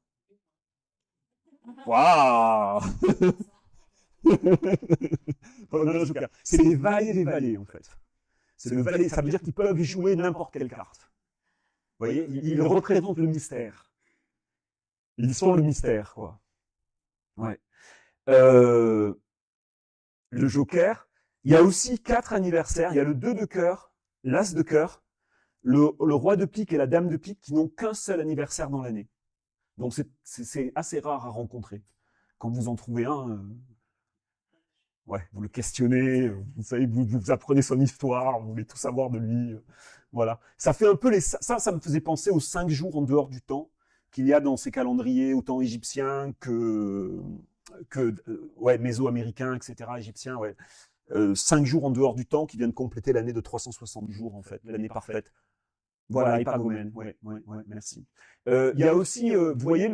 Waouh! C'est les valets des valets, en fait. C'est le valet, ça veut dire qu'ils peuvent jouer n'importe quelle carte. Vous voyez, ils représentent le mystère. Ils sont le mystère, quoi. Ouais. Le Joker, il y a aussi 4 anniversaires. Il y a le 2 de cœur, l'as de cœur, le roi de pique et la dame de pique qui n'ont qu'un seul anniversaire dans l'année. Donc c'est assez rare à rencontrer. Quand vous en trouvez un, ouais, vous le questionnez, vous savez, vous apprenez son histoire, vous voulez tout savoir de lui. Voilà. Ça fait un peu ça me faisait penser aux 5 jours en dehors du temps qu'il y a dans ces calendriers, autant égyptiens que ouais, méso-américains, etc., égyptiens, ouais. 5 jours en dehors du temps qui viennent compléter l'année de 360 jours, en fait, l'année parfaite. Voilà, hypagomène, ouais, merci. Il y a aussi, vous voyez,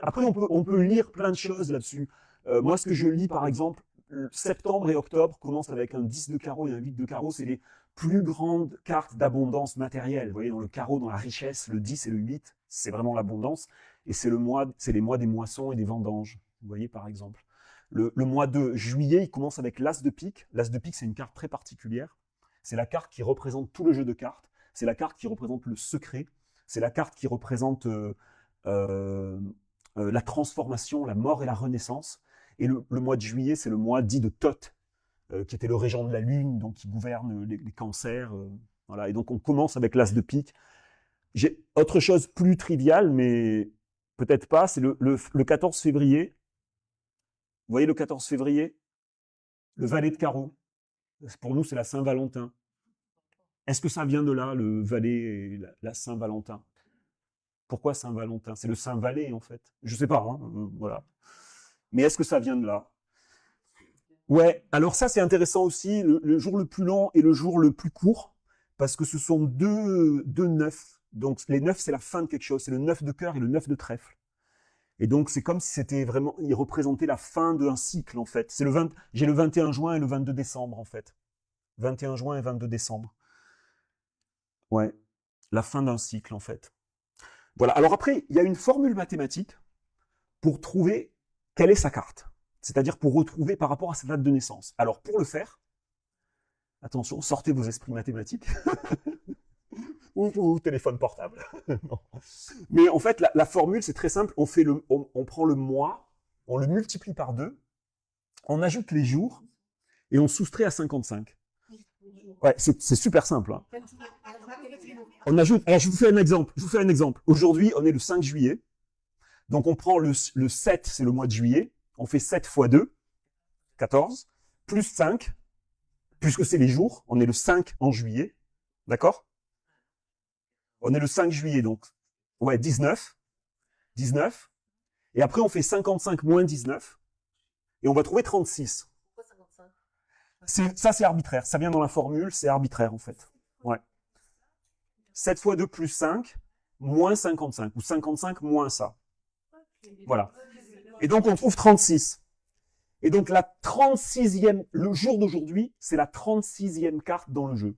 après on peut lire plein de choses là-dessus. Moi, ce que je lis, par exemple, septembre et octobre commencent avec un 10 de carreau et un 8 de carreau, c'est les plus grandes cartes d'abondance matérielle. Vous voyez, dans le carreau, dans la richesse, le 10 et le 8, c'est vraiment l'abondance. Et c'est les mois des moissons et des vendanges. Vous voyez, par exemple. Le mois de juillet, il commence avec l'as de pique. L'as de pique, c'est une carte très particulière. C'est la carte qui représente tout le jeu de cartes. C'est la carte qui représente le secret. C'est la carte qui représente la transformation, la mort et la renaissance. Et le mois de juillet, c'est le mois dit de Thoth, qui était le régent de la Lune, donc qui gouverne les cancers. Voilà. Et donc on commence avec l'as de pique. J'ai autre chose plus triviale, mais peut-être pas, c'est le 14 février. Vous voyez le 14 février? Le valet de carreau. Pour nous, c'est la Saint-Valentin. Est-ce que ça vient de là, le valet et la Saint-Valentin? Pourquoi Saint-Valentin? C'est le Saint-Valet, en fait. Je sais pas, hein, voilà. Mais est-ce que ça vient de là? Ouais, alors ça, c'est intéressant aussi, le jour le plus long et le jour le plus court, parce que ce sont deux neufs. Donc, les neufs, c'est la fin de quelque chose. C'est le 9 de cœur et le 9 de trèfle. Et donc, c'est comme si c'était vraiment, il représentait la fin d'un cycle, en fait. J'ai le 21 juin et le 22 décembre, en fait. 21 juin et 22 décembre. Ouais. La fin d'un cycle, en fait. Voilà. Alors après, il y a une formule mathématique pour trouver quelle est sa carte. C'est-à-dire pour retrouver par rapport à sa date de naissance. Alors, pour le faire, attention, sortez vos esprits mathématiques. ou téléphone portable. Mais en fait, la formule, c'est très simple. On prend le mois, on le multiplie par 2, on ajoute les jours, et on soustrait à 55. Ouais, c'est super simple. Hein. On ajoute. Alors, je vous fais un exemple. Aujourd'hui, on est le 5 juillet. Donc, on prend le 7, c'est le mois de juillet. On fait 7 fois 2, 14, plus 5, puisque c'est les jours. On est le 5 en juillet. D'accord? On est le 5 juillet, donc. Ouais, 19. 19. Et après, on fait 55 moins 19. Et on va trouver 36. Pourquoi 55? Ça, c'est arbitraire. Ça vient dans la formule, c'est arbitraire, en fait. Ouais. 7 fois 2 plus 5, moins 55. Ou 55 moins ça. Voilà. Et donc, on trouve 36. Et donc, le jour d'aujourd'hui, c'est la 36e carte dans le jeu.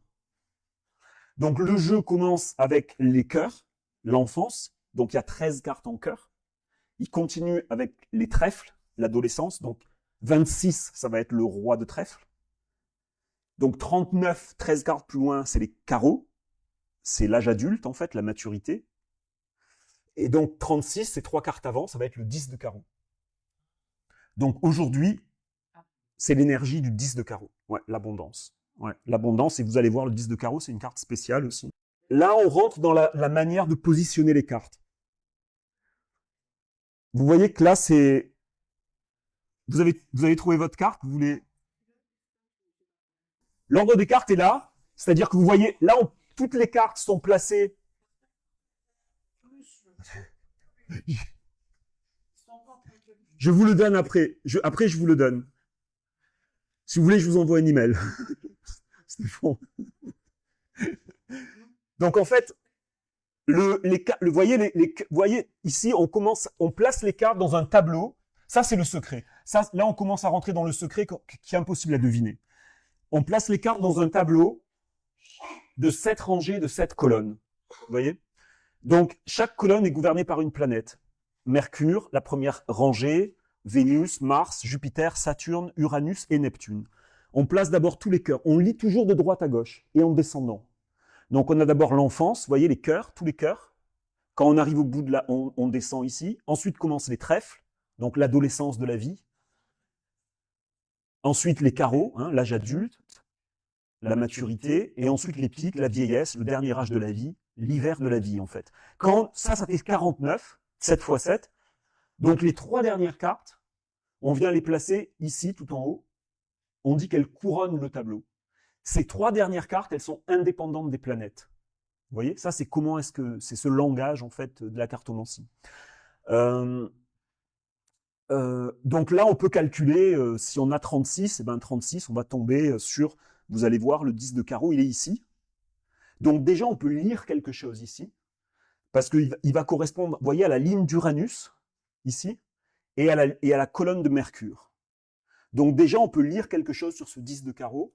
Donc, le jeu commence avec les cœurs, l'enfance. Donc, il y a 13 cartes en cœur. Il continue avec les trèfles, l'adolescence. Donc, 26, ça va être le roi de trèfle. Donc, 39, 13 cartes plus loin, c'est les carreaux. C'est l'âge adulte, en fait, la maturité. Et donc, 36, c'est 3 cartes avant, ça va être le 10 de carreau. Donc, aujourd'hui, c'est l'énergie du 10 de carreau. Ouais, l'abondance. Ouais, l'abondance, et vous allez voir, le 10 de carreau, c'est une carte spéciale aussi. Là, on rentre dans la manière de positionner les cartes. Vous voyez que là, c'est... Vous avez trouvé votre carte, vous voulez... L'ordre des cartes est là, c'est-à-dire que vous voyez, là, toutes les cartes sont placées... Je vous le donne après. Après, je vous le donne. Si vous voulez, je vous envoie un email. C'est bon. Donc, en fait, voyez, ici, on place les cartes dans un tableau. Ça, c'est le secret. Ça, là, on commence à rentrer dans le secret qui est impossible à deviner. On place les cartes dans un tableau de 7 rangées, de 7 colonnes. Vous voyez? Donc, chaque colonne est gouvernée par une planète. Mercure, la première rangée, Vénus, Mars, Jupiter, Saturne, Uranus et Neptune. On place d'abord tous les cœurs. On lit toujours de droite à gauche et en descendant. Donc, on a d'abord l'enfance, vous voyez les cœurs, tous les cœurs. Quand on arrive au bout de on descend ici. Ensuite commencent les trèfles, donc l'adolescence de la vie. Ensuite, les carreaux, hein, l'âge adulte. la maturité, et ensuite les petites, la vieillesse, le dernier âge de la vie, l'hiver de la vie, en fait. Quand ça fait 49, 7 x 7. Donc les 3 dernières cartes, on vient les placer ici, tout en haut. On dit qu'elles couronnent le tableau. Ces 3 dernières cartes, elles sont indépendantes des planètes. Vous voyez, ça c'est comment est-ce que c'est ce langage en fait de la cartomancie. Donc là, on peut calculer, si on a 36, et ben 36, on va tomber sur, vous allez voir, le 10 de carreau, il est ici. Donc déjà, on peut lire quelque chose ici, parce qu'il va correspondre, vous voyez, à la ligne d'Uranus, ici, et à la colonne de Mercure. Donc déjà, on peut lire quelque chose sur ce 10 de carreau,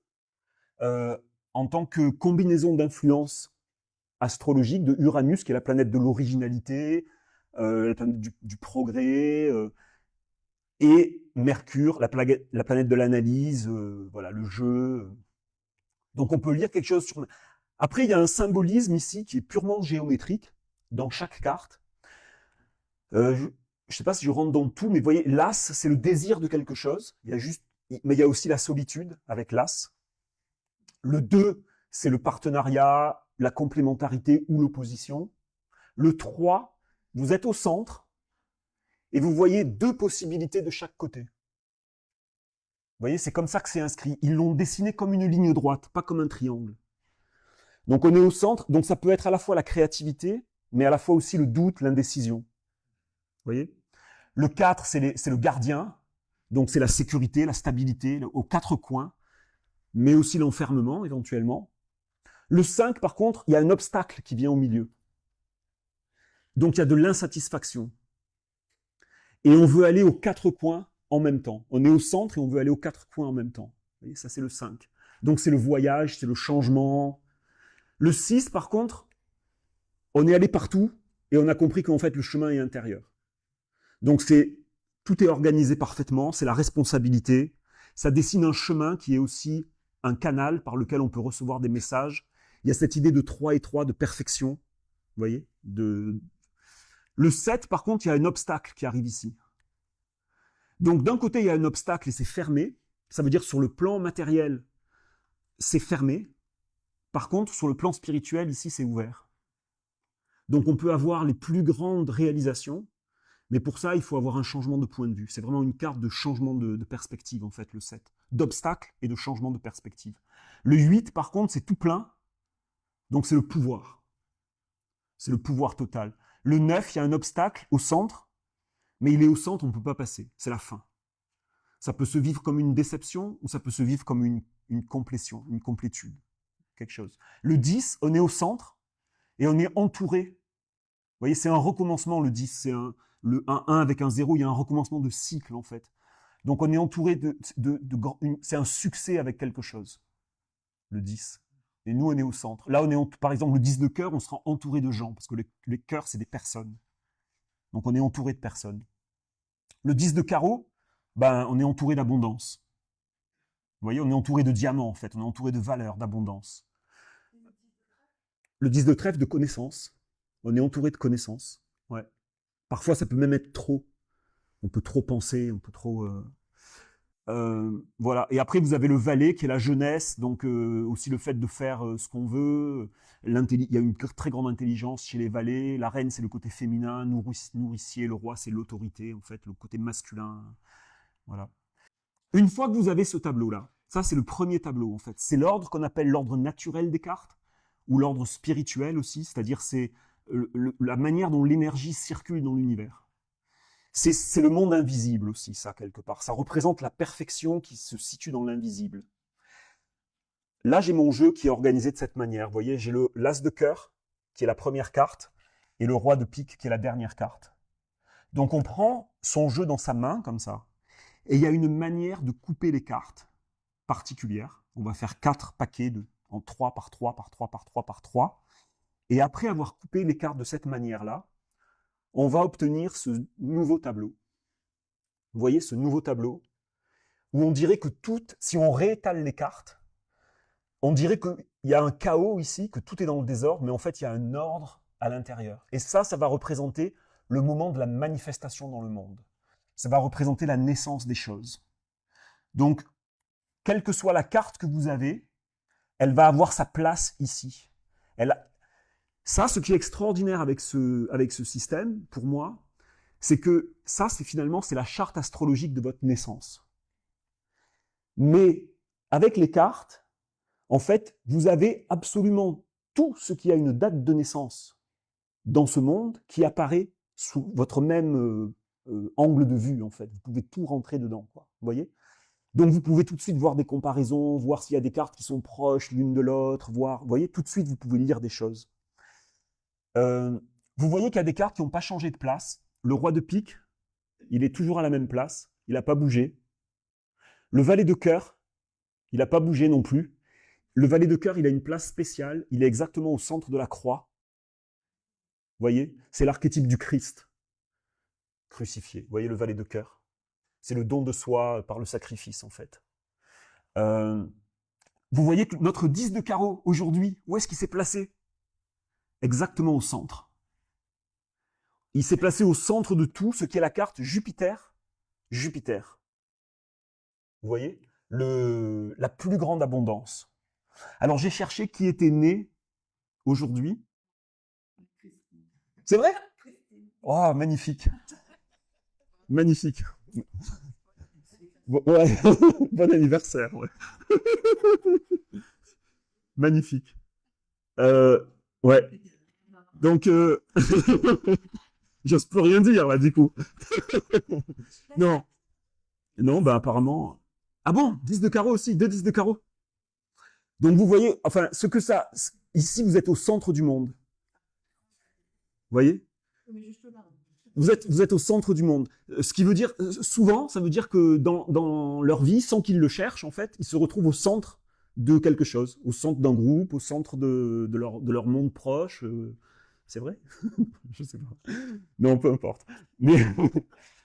en tant que combinaison d'influences astrologiques de Uranus, qui est la planète de l'originalité, la planète du progrès, et Mercure, la planète de l'analyse, voilà, le jeu. Donc on peut lire quelque chose sur... Après, il y a un symbolisme ici qui est purement géométrique dans chaque carte. Je ne sais pas si je rentre dans tout, mais vous voyez, l'as, c'est le désir de quelque chose. Mais il y a aussi la solitude avec l'as. Le 2, c'est le partenariat, la complémentarité ou l'opposition. Le 3, vous êtes au centre et vous voyez 2 possibilités de chaque côté. Vous voyez, c'est comme ça que c'est inscrit. Ils l'ont dessiné comme une ligne droite, pas comme un triangle. Donc on est au centre, donc ça peut être à la fois la créativité, mais à la fois aussi le doute, l'indécision. Vous voyez ? Le 4, c'est le gardien, donc c'est la sécurité, la stabilité, aux 4 coins, mais aussi l'enfermement éventuellement. Le 5, par contre, il y a un obstacle qui vient au milieu. Donc il y a de l'insatisfaction. Et on veut aller aux 4 coins en même temps. On est au centre et on veut aller aux 4 coins en même temps. Vous voyez, ça c'est le 5. Donc c'est le voyage, c'est le changement. Le 6, par contre, on est allé partout et on a compris qu'en fait le chemin est intérieur. Donc tout est organisé parfaitement, c'est la responsabilité. Ça dessine un chemin qui est aussi un canal par lequel on peut recevoir des messages. Il y a cette idée de 3 et 3, de perfection. Vous voyez, Le 7, par contre, il y a un obstacle qui arrive ici. Donc d'un côté, il y a un obstacle et c'est fermé. Ça veut dire sur le plan matériel, c'est fermé. Par contre, sur le plan spirituel, ici, c'est ouvert. Donc on peut avoir les plus grandes réalisations, mais pour ça, il faut avoir un changement de point de vue. C'est vraiment une carte de changement de perspective, en fait, le 7. D'obstacle et de changement de perspective. Le 8, par contre, c'est tout plein. Donc c'est le pouvoir. C'est le pouvoir total. Le 9, il y a un obstacle au centre, mais il est au centre, on ne peut pas passer. C'est la fin. Ça peut se vivre comme une déception ou ça peut se vivre comme une complétion, une complétude, quelque chose. Le 10, on est au centre et on est entouré. Vous voyez, c'est un recommencement, le 10. C'est un 1 avec un 0, il y a un recommencement de cycle, en fait. Donc on est entouré c'est un succès avec quelque chose, le 10. Et nous, on est au centre. Là, par exemple, le 10 de cœur, on sera entouré de gens, parce que les cœurs, c'est des personnes. Donc, on est entouré de personnes. Le 10 de carreau, ben, on est entouré d'abondance. Vous voyez, on est entouré de diamants, en fait. On est entouré de valeurs, d'abondance. Le 10 de trèfle, de connaissances. On est entouré de connaissances. Ouais. Parfois, ça peut même être trop. On peut trop penser, on peut trop... voilà. Et après, vous avez le valet qui est la jeunesse, donc aussi le fait de faire ce qu'on veut. Il y a une très grande intelligence chez les valets. La reine, c'est le côté féminin, nourricier. Le roi, c'est l'autorité, en fait, le côté masculin. Voilà. Une fois que vous avez ce tableau-là, ça c'est le premier tableau, en fait. C'est l'ordre qu'on appelle l'ordre naturel des cartes, ou l'ordre spirituel aussi, c'est-à-dire c'est la manière dont l'énergie circule dans l'univers. C'est le monde invisible aussi, ça, quelque part. Ça représente la perfection qui se situe dans l'invisible. Là, j'ai mon jeu qui est organisé de cette manière. Vous voyez, j'ai l'as de cœur, qui est la première carte, et le roi de pique, qui est la dernière carte. Donc, on prend son jeu dans sa main, comme ça, et il y a une manière de couper les cartes particulière. On va faire 4 paquets en 3 par 3 par 3 par 3 par 3. Et après avoir coupé les cartes de cette manière-là, on va obtenir ce nouveau tableau. Vous voyez ce nouveau tableau où on dirait que si on réétale les cartes, on dirait qu'il y a un chaos ici, que tout est dans le désordre, mais en fait il y a un ordre à l'intérieur. Et ça va représenter le moment de la manifestation dans le monde. Ça va représenter la naissance des choses. Donc, quelle que soit la carte que vous avez, elle va avoir sa place ici. Ça, ce qui est extraordinaire avec ce système, pour moi, c'est que ça, c'est la charte astrologique de votre naissance. Mais avec les cartes, en fait, vous avez absolument tout ce qui a une date de naissance dans ce monde qui apparaît sous votre même angle de vue, en fait. Vous pouvez tout rentrer dedans, quoi. Vous voyez? Donc vous pouvez tout de suite voir des comparaisons, voir s'il y a des cartes qui sont proches l'une de l'autre, voir, vous voyez, tout de suite vous pouvez lire des choses. Vous voyez qu'il y a des cartes qui n'ont pas changé de place. Le roi de pique, il est toujours à la même place, il n'a pas bougé. Le valet de cœur, il n'a pas bougé non plus. Le valet de cœur, il a une place spéciale, il est exactement au centre de la croix. Vous voyez, c'est l'archétype du Christ crucifié. Vous voyez le valet de cœur? C'est le don de soi par le sacrifice, en fait. Vous voyez que notre 10 de carreau, aujourd'hui, où est-ce qu'il s'est placé? Exactement au centre. Il s'est placé au centre de tout, ce qui est la carte Jupiter. Jupiter. Vous voyez? La plus grande abondance. Alors, j'ai cherché qui était né aujourd'hui. C'est vrai? Oh, magnifique. Magnifique. Ouais. Bon anniversaire, ouais. Magnifique. Ouais. Donc, j'ose plus rien dire, là, du coup. Non. Non, bah, apparemment... Ah bon? 10 de carreau aussi, 2 10 de carreau. Donc, vous voyez, enfin, ce que ça... Ici, vous êtes au centre du monde. Vous voyez? Vous êtes au centre du monde. Ce qui veut dire, souvent, ça veut dire que dans leur vie, sans qu'ils le cherchent, en fait, ils se retrouvent au centre de quelque chose, au centre d'un groupe, au centre de leur monde proche. C'est vrai? Je sais pas. Non, peu importe. Mais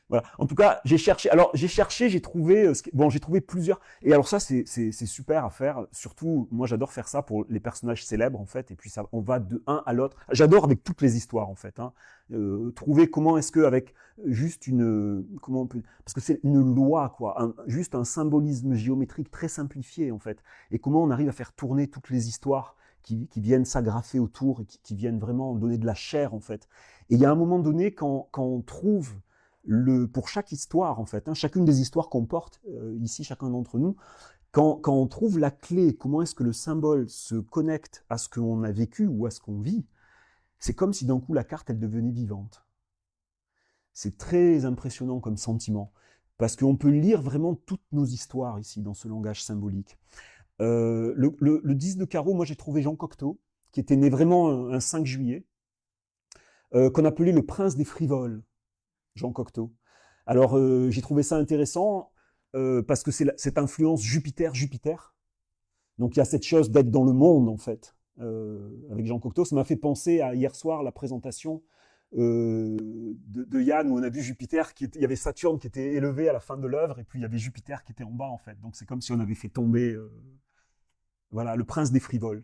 voilà. En tout cas, j'ai cherché. Alors, j'ai trouvé. Bon, j'ai trouvé plusieurs. Et alors ça, c'est super à faire. Surtout, moi, j'adore faire ça pour les personnages célèbres, en fait. Et puis ça, on va de un à l'autre. J'adore avec toutes les histoires, en fait. Hein. Trouver comment est-ce que avec juste comment on peut, parce que c'est une loi, quoi. Juste un symbolisme géométrique très simplifié, en fait. Et comment on arrive à faire tourner toutes les histoires qui viennent s'agrafer autour et qui viennent vraiment donner de la chair, en fait. Et il y a un moment donné, quand on trouve pour chaque histoire, en fait, hein, chacune des histoires qu'on porte ici, chacun d'entre nous, quand on trouve la clé, comment est-ce que le symbole se connecte à ce qu'on a vécu ou à ce qu'on vit, c'est comme si d'un coup la carte, elle devenait vivante. C'est très impressionnant comme sentiment, parce qu'on peut lire vraiment toutes nos histoires ici, dans ce langage symbolique. Le 10 de carreau, moi j'ai trouvé Jean Cocteau, qui était né vraiment un 5 juillet, qu'on appelait le prince des frivoles, Jean Cocteau. Alors j'ai trouvé ça intéressant, parce que c'est cette influence Jupiter. Donc il y a cette chose d'être dans le monde, en fait, avec Jean Cocteau. Ça m'a fait penser à hier soir, la présentation de Yann, où on a vu Jupiter, il y avait Saturne qui était élevé à la fin de l'œuvre, et puis il y avait Jupiter qui était en bas, en fait. Donc c'est comme si on avait fait tomber, voilà, le prince des frivoles.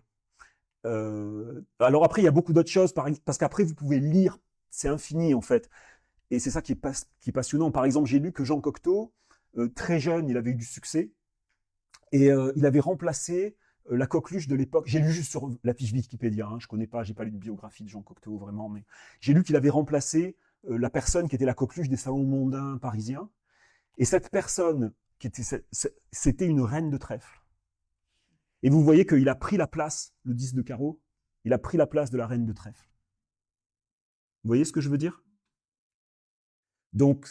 Alors après, il y a beaucoup d'autres choses, parce qu'après, vous pouvez lire, c'est infini, en fait. Et c'est ça qui est passionnant. Par exemple, j'ai lu que Jean Cocteau, très jeune, il avait eu du succès, et il avait remplacé la coqueluche de l'époque. J'ai lu juste sur la fiche Wikipédia, hein, je connais pas, j'ai pas lu de biographie de Jean Cocteau vraiment, mais j'ai lu qu'il avait remplacé la personne qui était la coqueluche des salons mondains parisiens. Et cette personne, c'était une reine de trèfle. Et vous voyez qu'il a pris la place, le 10 de carreau, il a pris la place de la reine de trèfle. Vous voyez ce que je veux dire? Donc,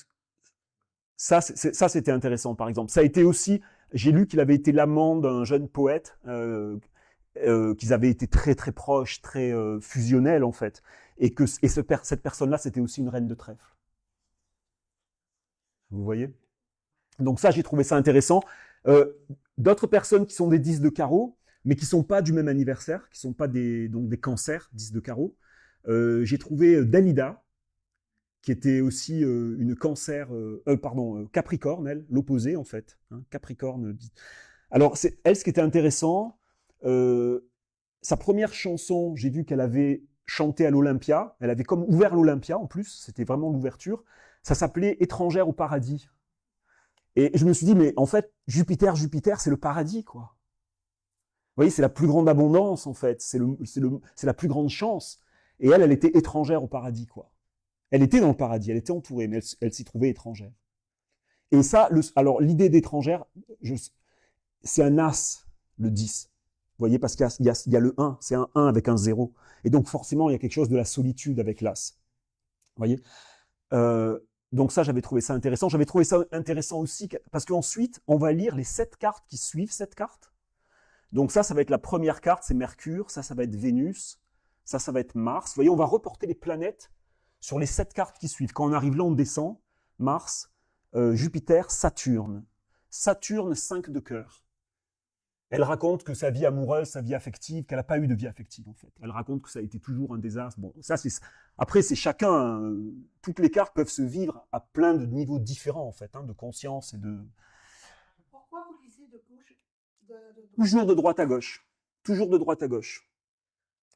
ça, c'était intéressant, par exemple. Ça a été aussi, j'ai lu qu'il avait été l'amant d'un jeune poète, qu'ils avaient été très très proches, très fusionnels, en fait. Et cette personne-là, c'était aussi une reine de trèfle. Vous voyez? Donc ça, j'ai trouvé ça intéressant. D'autres personnes qui sont des 10 de carreau, mais qui ne sont pas du même anniversaire, qui ne sont pas des cancers, 10 de carreau. J'ai trouvé Dalida, qui était aussi une Capricorne, elle, l'opposé, en fait. Hein, Capricorne. Alors, elle, ce qui était intéressant, sa première chanson, j'ai vu qu'elle avait chanté à l'Olympia, elle avait comme ouvert l'Olympia, en plus, c'était vraiment l'ouverture, ça s'appelait « Étrangère au paradis ». Et je me suis dit, mais en fait, Jupiter, c'est le paradis, quoi. Vous voyez, c'est la plus grande abondance, en fait. C'est la plus grande chance. Et elle était étrangère au paradis, quoi. Elle était dans le paradis, elle était entourée, mais elle s'y trouvait étrangère. Et ça, alors l'idée d'étrangère, c'est un as, le 10. Vous voyez, parce qu'il y a le 1, c'est un 1 avec un 0. Et donc forcément, il y a quelque chose de la solitude avec l'as. Vous voyez, donc ça, j'avais trouvé ça intéressant. J'avais trouvé ça intéressant aussi, parce qu'ensuite, on va lire les 7 cartes qui suivent cette carte. Donc ça va être la première carte, c'est Mercure, ça va être Vénus, ça va être Mars. Vous voyez, on va reporter les planètes sur les 7 cartes qui suivent. Quand on arrive là, on descend, Mars, Jupiter, Saturne. Saturne, 5 de cœur. Elle raconte que sa vie amoureuse, sa vie affective, qu'elle n'a pas eu de vie affective, en fait. Elle raconte que ça a été toujours un désastre. Bon, ça, après, c'est chacun. Toutes les cartes peuvent se vivre à plein de niveaux différents, en fait, de conscience et de. Pourquoi vous lisez de gauche Toujours de droite à gauche. Toujours de droite à gauche.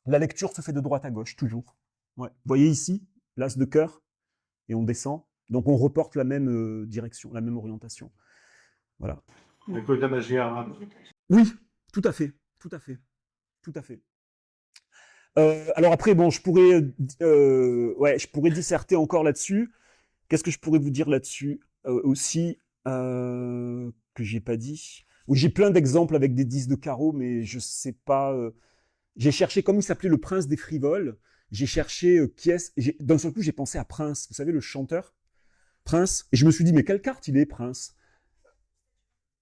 La lecture se fait de droite à gauche, toujours. Ouais. Vous voyez ici, l'as de cœur, et on descend. Donc, on reporte la même direction, la même orientation. Voilà. Avec de la magie arabe. Oui, tout à fait, tout à fait, tout à fait. Alors après, bon, je pourrais disserter encore là-dessus. Qu'est-ce que je pourrais vous dire là-dessus aussi que j'ai pas dit? J'ai plein d'exemples avec des 10 de carreau, mais je sais pas. J'ai cherché, comme il s'appelait le prince des frivoles, j'ai cherché qui est-ce. D'un seul coup, j'ai pensé à Prince. Vous savez, le chanteur Prince. Et je me suis dit, mais quelle carte il est, Prince?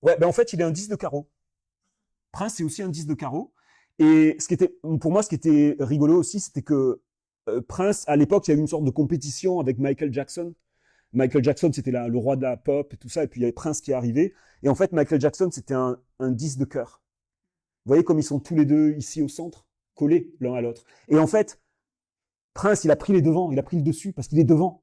Ouais, ben en fait, il est un 10 de carreau. Prince, c'est aussi un 10 de carreau. Et pour moi, ce qui était rigolo aussi, c'était que Prince, à l'époque, il y a eu une sorte de compétition avec Michael Jackson. Michael Jackson, c'était le roi de la pop et tout ça, et puis il y avait Prince qui est arrivé. Et en fait, Michael Jackson, c'était un 10 de cœur. Vous voyez comme ils sont tous les deux ici au centre, collés l'un à l'autre. Et en fait, Prince, il a pris les devants, il a pris le dessus, parce qu'il est devant.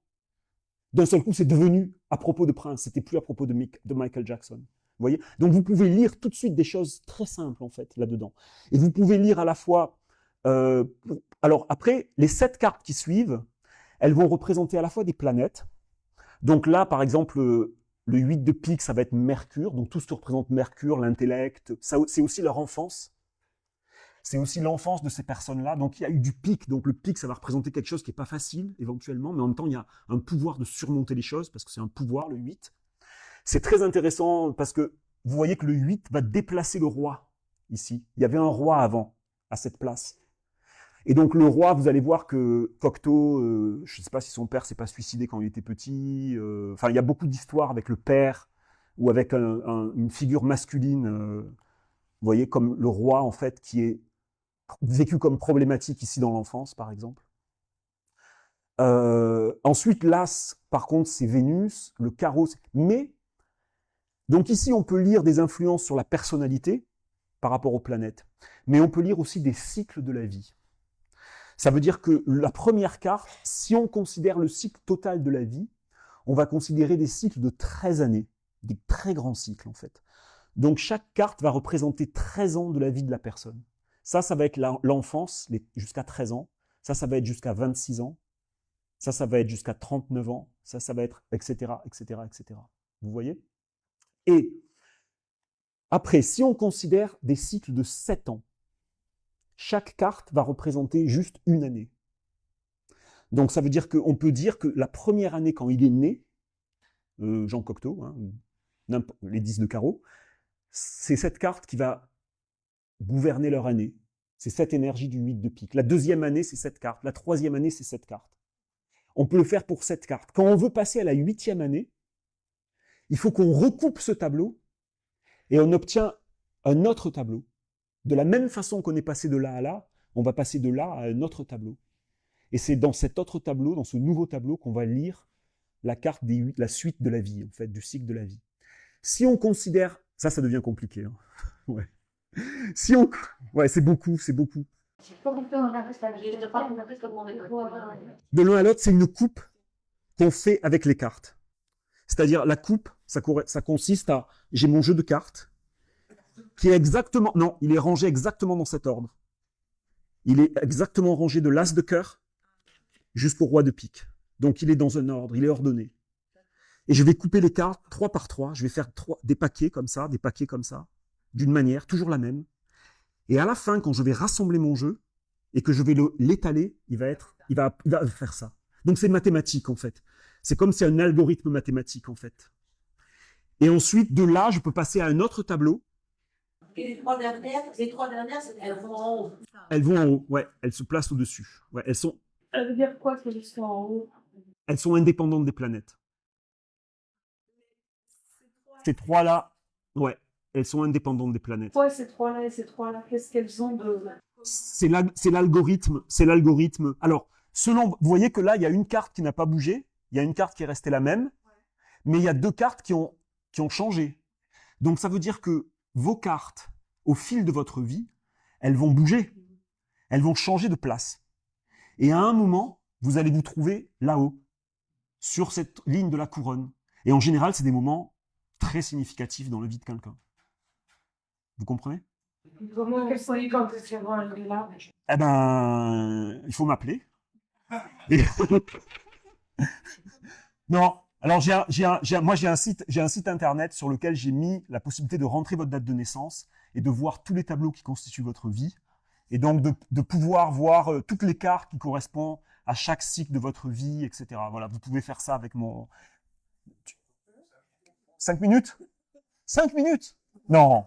D'un seul coup, c'est devenu à propos de Prince, c'était plus à propos de Michael Jackson. Vous voyez? Donc vous pouvez lire tout de suite des choses très simples en fait là-dedans. Et vous pouvez lire à la fois. Alors après, les 7 cartes qui suivent, elles vont représenter à la fois des planètes. Donc là, par exemple, le 8 de pique, ça va être Mercure. Donc tout ce qui représente Mercure, l'intellect, c'est aussi leur enfance. C'est aussi l'enfance de ces personnes-là. Donc il y a eu du pic. Donc le pic, ça va représenter quelque chose qui n'est pas facile éventuellement, mais en même temps, il y a un pouvoir de surmonter les choses parce que c'est un pouvoir, le 8. C'est très intéressant parce que vous voyez que le 8 va déplacer le roi ici. Il y avait un roi avant, à cette place. Et donc le roi, vous allez voir que Cocteau, je ne sais pas si son père s'est pas suicidé quand il était petit. Enfin, il y a beaucoup d'histoires avec le père ou avec une figure masculine. Vous voyez, comme le roi, en fait, qui est vécu comme problématique ici dans l'enfance, par exemple. Ensuite, l'as, par contre, c'est Vénus, le carreau. Mais donc ici, on peut lire des influences sur la personnalité par rapport aux planètes, mais on peut lire aussi des cycles de la vie. Ça veut dire que la première carte, si on considère le cycle total de la vie, on va considérer des cycles de 13 années, des très grands cycles en fait. Donc chaque carte va représenter 13 ans de la vie de la personne. Ça va être l'enfance jusqu'à 13 ans, ça va être jusqu'à 26 ans, ça va être jusqu'à 39 ans, ça va être etc., etc., etc. Vous voyez? Et après, si on considère des cycles de 7 ans, chaque carte va représenter juste une année. Donc ça veut dire qu'on peut dire que la première année quand il est né, Jean Cocteau, les 10 de carreau, c'est cette carte qui va gouverner leur année. C'est cette énergie du 8 de pique. La deuxième année, c'est cette carte. La troisième année, c'est cette carte. On peut le faire pour cette carte. Quand on veut passer à la 8e année, il faut qu'on recoupe ce tableau et on obtient un autre tableau. De la même façon qu'on est passé de là à là, on va passer de là à un autre tableau. Et c'est dans cet autre tableau, dans ce nouveau tableau, qu'on va lire la carte la suite de la vie, en fait, du cycle de la vie. Si on considère, ça devient compliqué. Hein. Ouais. Ouais, c'est beaucoup. De l'un à l'autre, c'est une coupe qu'on fait avec les cartes. C'est-à-dire, la coupe, ça consiste à, j'ai mon jeu de cartes, qui est exactement, non, il est rangé exactement dans cet ordre. Il est exactement rangé de l'as de cœur jusqu'au roi de pique. Donc, il est dans un ordre, il est ordonné. Et je vais couper les cartes 3 par 3, je vais faire des paquets comme ça, d'une manière, toujours la même. Et à la fin, quand je vais rassembler mon jeu et que je vais l'étaler, il va faire ça. Donc c'est mathématique en fait. C'est comme si un algorithme mathématique en fait. Et ensuite, de là, je peux passer à un autre tableau. Et les trois dernières, elles vont en haut. Elles vont en haut, ouais, elles se placent au-dessus. Ouais, Ça veut dire quoi qu'elles soient en haut? elles sont indépendantes des planètes. Ces trois-là, ouais, elles sont indépendantes des planètes. Pourquoi ces trois-là et ces trois-là? Qu'est-ce qu'elles ont de... C'est l'algorithme. Alors, vous voyez que là, il y a une carte qui n'a pas bougé, il y a une carte qui est restée la même, mais il y a deux cartes qui ont changé. Donc, ça veut dire que vos cartes, au fil de votre vie, elles vont bouger, elles vont changer de place. Et à un moment, vous allez vous trouver là-haut, sur cette ligne de la couronne. Et en général, c'est des moments très significatifs dans la vie de quelqu'un. Vous comprenez? Comment qu'elles sont quand elles sont là? Eh ben, il faut m'appeler. Et... non. Alors moi j'ai un site internet sur lequel j'ai mis la possibilité de rentrer votre date de naissance et de voir tous les tableaux qui constituent votre vie, et donc de pouvoir voir toutes les cartes qui correspondent à chaque cycle de votre vie, etc. Voilà, vous pouvez faire ça avec mon... 5 minutes? 5 minutes? Non.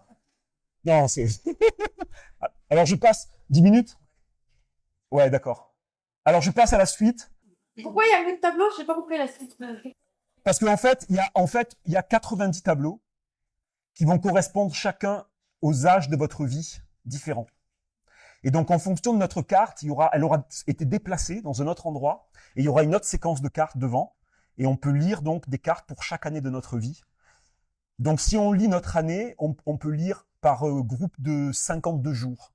Non, c'est... Alors je passe 10 minutes? Ouais, d'accord. Alors je passe à la suite. Pourquoi il y a un tableau? Je n'ai pas compris la suite. Parce qu'en fait, il y a 90 tableaux qui vont correspondre chacun aux âges de votre vie différents. Et donc, en fonction de notre carte, elle aura été déplacée dans un autre endroit, et il y aura une autre séquence de cartes devant, et on peut lire donc des cartes pour chaque année de notre vie. Donc, si on lit notre année, on peut lire par groupe de 52 jours.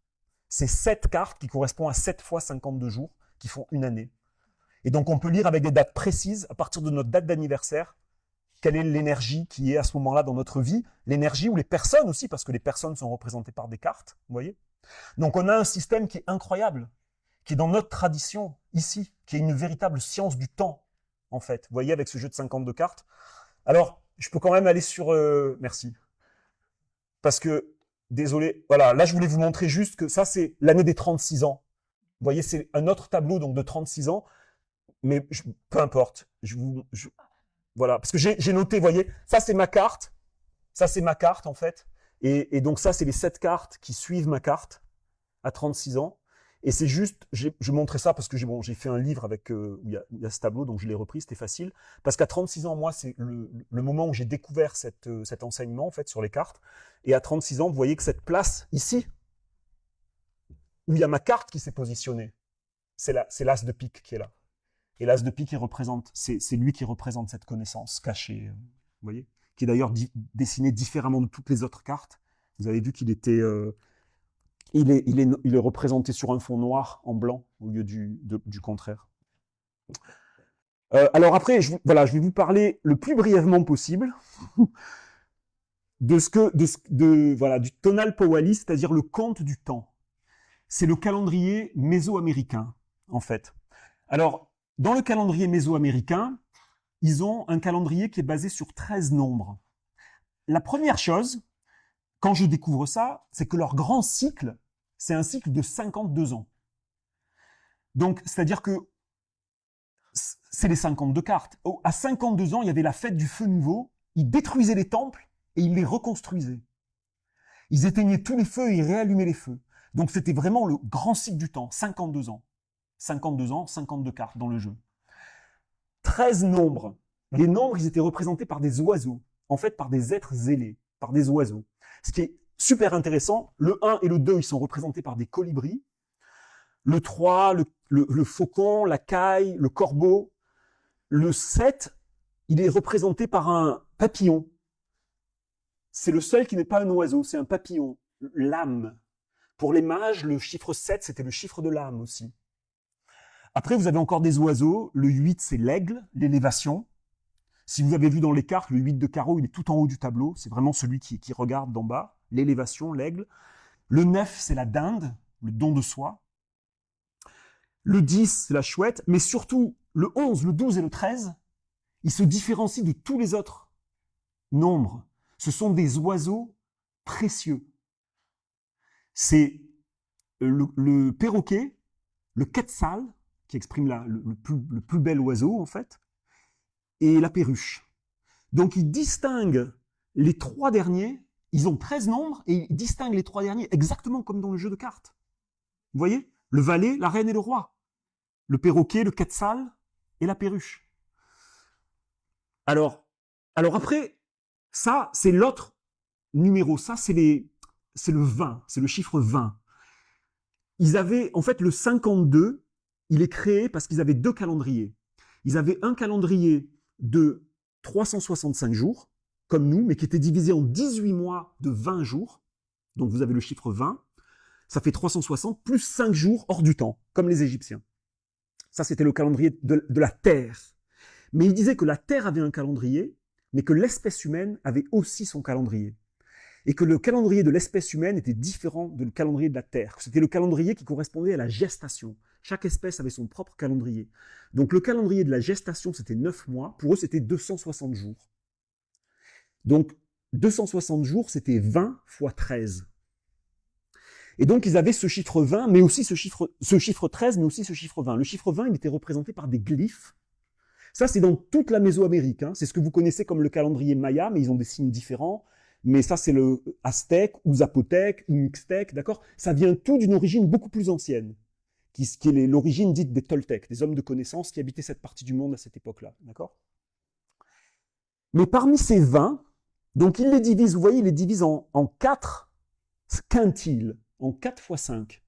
C'est 7 cartes qui correspondent à 7 fois 52 jours, qui font une année. Et donc, on peut lire avec des dates précises, à partir de notre date d'anniversaire, quelle est l'énergie qui est à ce moment-là dans notre vie, l'énergie ou les personnes aussi, parce que les personnes sont représentées par des cartes, vous voyez. Donc, on a un système qui est incroyable, qui est dans notre tradition, ici, qui est une véritable science du temps, en fait. Vous voyez, avec ce jeu de 52 cartes. Alors, je peux quand même aller sur... merci. Parce que, désolé, voilà, là, je voulais vous montrer juste que ça, c'est l'année des 36 ans. Vous voyez, c'est un autre tableau, donc de 36 ans. Mais peu importe, voilà, parce que j'ai noté, vous voyez, ça c'est ma carte en fait, et donc ça c'est les 7 cartes qui suivent ma carte à 36 ans, et c'est juste, je montrais ça parce que j'ai fait un livre avec où il y a ce tableau, donc je l'ai repris, c'était facile, parce qu'à 36 ans, moi c'est le moment où j'ai découvert cet enseignement en fait sur les cartes, et à 36 ans, vous voyez que cette place ici, où il y a ma carte qui s'est positionnée, c'est l'as de pique qui est là. Et l'as de pique, c'est lui qui représente cette connaissance cachée, vous voyez, qui est d'ailleurs dessiné différemment de toutes les autres cartes. Vous avez vu qu'il était, il est représenté sur un fond noir en blanc au lieu du contraire. Alors après, je vais vous parler le plus brièvement possible du tonal powali, c'est-à-dire le compte du temps. C'est le calendrier mésoaméricain, en fait. Alors, dans le calendrier mésoaméricain, ils ont un calendrier qui est basé sur 13 nombres. La première chose, quand je découvre ça, c'est que leur grand cycle, c'est un cycle de 52 ans. Donc, c'est-à-dire que c'est les 52 cartes. À 52 ans, il y avait la fête du feu nouveau, ils détruisaient les temples et ils les reconstruisaient. Ils éteignaient tous les feux et ils réallumaient les feux. Donc, c'était vraiment le grand cycle du temps, 52 ans. 52 ans, 52 cartes dans le jeu. 13 nombres. Les nombres, ils étaient représentés par des oiseaux. En fait, par des êtres zélés, par des oiseaux. Ce qui est super intéressant, le 1 et le 2, ils sont représentés par des colibris. Le 3, le faucon, la caille, le corbeau. Le 7, il est représenté par un papillon. C'est le seul qui n'est pas un oiseau, c'est un papillon. L'âme. Pour les mages, le chiffre 7, c'était le chiffre de l'âme aussi. Après, vous avez encore des oiseaux. Le 8, c'est l'aigle, l'élévation. Si vous avez vu dans les cartes, le 8 de carreau, il est tout en haut du tableau. C'est vraiment celui qui regarde d'en bas. L'élévation, l'aigle. Le 9, c'est la dinde, le don de soi. Le 10, c'est la chouette. Mais surtout, le 11, le 12 et le 13, ils se différencient de tous les autres nombres. Ce sont des oiseaux précieux. C'est le perroquet, le quetzal, qui exprime le plus bel oiseau, en fait, et la perruche. Donc, ils distinguent les 3 derniers, ils ont 13 nombres, et ils distinguent les 3 derniers exactement comme dans le jeu de cartes. Vous voyez? Le valet, la reine et le roi. Le perroquet, le quetzal et la perruche. Alors après, ça, c'est l'autre numéro. Ça, c'est le 20, c'est le chiffre 20. Ils avaient, en fait, le 52, il est créé parce qu'ils avaient 2 calendriers. Ils avaient un calendrier de 365 jours, comme nous, mais qui était divisé en 18 mois de 20 jours. Donc vous avez le chiffre 20, ça fait 360, plus 5 jours hors du temps, comme les Égyptiens. Ça, c'était le calendrier de la Terre. Mais il disait que la Terre avait un calendrier, mais que l'espèce humaine avait aussi son calendrier. Et que le calendrier de l'espèce humaine était différent du calendrier de la Terre. C'était le calendrier qui correspondait à la gestation. Chaque espèce avait son propre calendrier. Donc le calendrier de la gestation, c'était 9 mois. Pour eux, c'était 260 jours. Donc 260 jours, c'était 20 fois 13. Et donc ils avaient ce chiffre 20, mais aussi ce chiffre 13, mais aussi ce chiffre 20. Le chiffre 20, il était représenté par des glyphes. Ça, c'est dans toute la Mésoamérique. Hein. C'est ce que vous connaissez comme le calendrier maya, mais ils ont des signes différents. Mais ça, c'est le aztèque, ou zapotèque, ou mixtèque, d'accord? Ça vient tout d'une origine beaucoup plus ancienne, qui est l'origine dite des Toltecs, des hommes de connaissance qui habitaient cette partie du monde à cette époque-là, d'accord? Mais parmi ces 20, donc il les divise, vous voyez, il les divise en 4 quintiles, en 4 fois 5.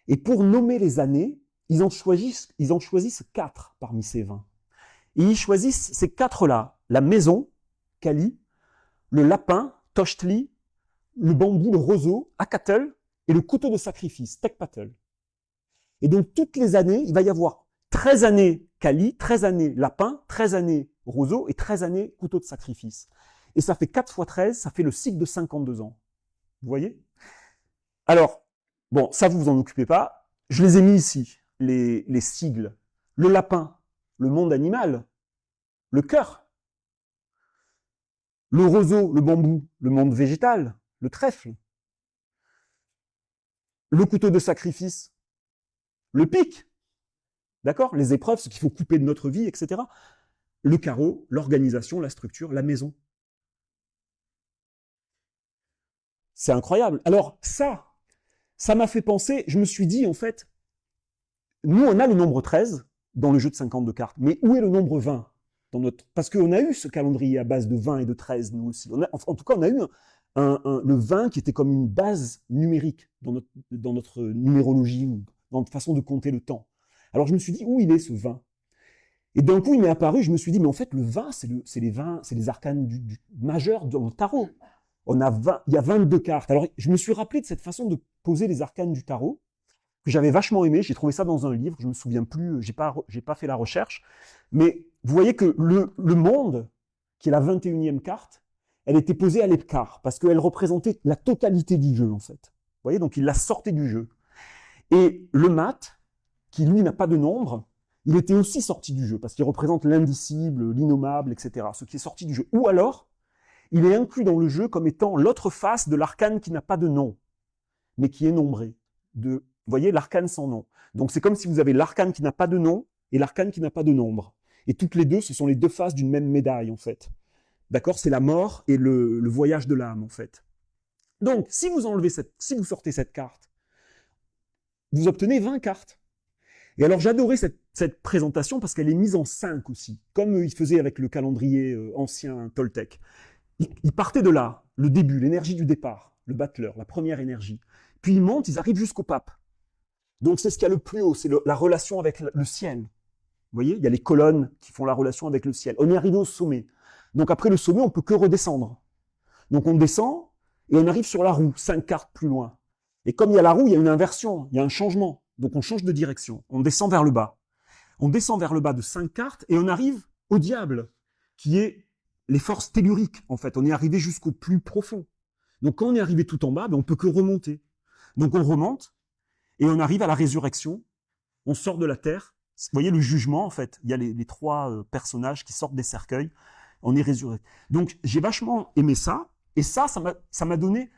Et pour nommer les années, ils en choisissent 4 parmi ces 20. Et ils choisissent ces 4-là, la maison, Kali, le lapin, Toshtli, le bambou, le roseau, Akatl, et le couteau de sacrifice, Tekpatl. Et donc, toutes les années, il va y avoir 13 années Kali, 13 années lapin, 13 années roseau et 13 années couteau de sacrifice. Et ça fait 4 fois 13, ça fait le cycle de 52 ans. Vous voyez? Alors, bon, ça, vous vous en occupez pas. Je les ai mis ici, les sigles. Le lapin, le monde animal, le cœur. Le roseau, le bambou, le monde végétal, le trèfle. Le couteau de sacrifice, le pic. D'accord? Les épreuves, ce qu'il faut couper de notre vie, etc. Le carreau, l'organisation, la structure, la maison. C'est incroyable. Alors ça m'a fait penser, je me suis dit en fait, nous on a le nombre 13 dans le jeu de 52 cartes, mais où est le nombre 20 ? Parce qu'on a eu ce calendrier à base de 20 et de 13, nous aussi. En tout cas, on a eu le 20 qui était comme une base numérique dans notre numérologie, ou dans notre façon de compter le temps. Alors je me suis dit, où il est ce 20 ? Et d'un coup, il m'est apparu, je me suis dit, mais en fait, le 20, c'est les arcanes majeurs dans le tarot. Il y a 22 cartes. Alors je me suis rappelé de cette façon de poser les arcanes du tarot, que j'avais vachement aimé, j'ai trouvé ça dans un livre, je me souviens plus, j'ai pas fait la recherche, mais vous voyez que le monde, qui est la 21e carte, elle était posée à l'Epcar, parce qu'elle représentait la totalité du jeu, en fait. Vous voyez, donc il la sortait du jeu. Et le mat, qui lui n'a pas de nombre, il était aussi sorti du jeu, parce qu'il représente l'indicible, l'innommable, etc., ce qui est sorti du jeu. Ou alors, il est inclus dans le jeu comme étant l'autre face de l'arcane qui n'a pas de nom, mais qui est nombré. Vous voyez, l'arcane sans nom. Donc c'est comme si vous avez l'arcane qui n'a pas de nom et l'arcane qui n'a pas de nombre. Et toutes les deux, ce sont les deux faces d'une même médaille, en fait. D'accord? C'est la mort et le voyage de l'âme, en fait. Donc, si vous sortez cette carte, vous obtenez 20 cartes. Et alors, j'adorais cette présentation parce qu'elle est mise en 5 aussi, comme il faisait avec le calendrier ancien Toltec. Ils partaient de là, le début, l'énergie du départ, le battleur, la première énergie. Puis ils montent, ils arrivent jusqu'au pape. Donc c'est ce qu'il y a le plus haut, c'est la relation avec le ciel. Vous voyez, il y a les colonnes qui font la relation avec le ciel. On est arrivé au sommet. Donc après le sommet, on ne peut que redescendre. Donc on descend et on arrive sur la roue, 5 cartes plus loin. Et comme il y a la roue, il y a une inversion, il y a un changement. Donc on change de direction, on descend vers le bas. On descend vers le bas de 5 cartes et on arrive au diable, qui est les forces telluriques, en fait. On est arrivé jusqu'au plus profond. Donc quand on est arrivé tout en bas, on ne peut que remonter. Donc on remonte et on arrive à la résurrection. On sort de la terre. Vous voyez le jugement, en fait. Il y a les 3 personnages qui sortent des cercueils. On est résurrecté. Donc j'ai vachement aimé ça. Et ça m'a donné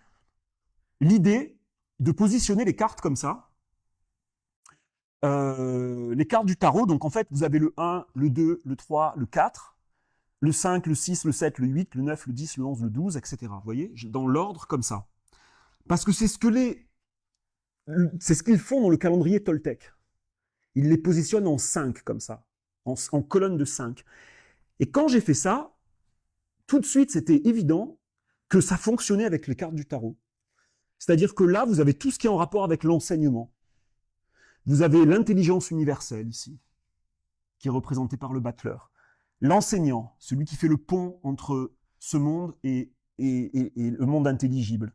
l'idée de positionner les cartes comme ça. Les cartes du tarot, donc en fait, vous avez le 1, le 2, le 3, le 4, le 5, le 6, le 7, le 8, le 9, le 10, le 11, le 12, etc. Vous voyez, dans l'ordre comme ça. Parce que c'est ce qu'ils font dans le calendrier Toltec. Ils les positionnent en 5 comme ça, en colonne de 5. Et quand j'ai fait ça, tout de suite, c'était évident que ça fonctionnait avec les cartes du tarot. C'est-à-dire que là, vous avez tout ce qui est en rapport avec l'enseignement. Vous avez l'intelligence universelle ici, qui est représentée par le battleur. L'enseignant, celui qui fait le pont entre ce monde et le monde intelligible.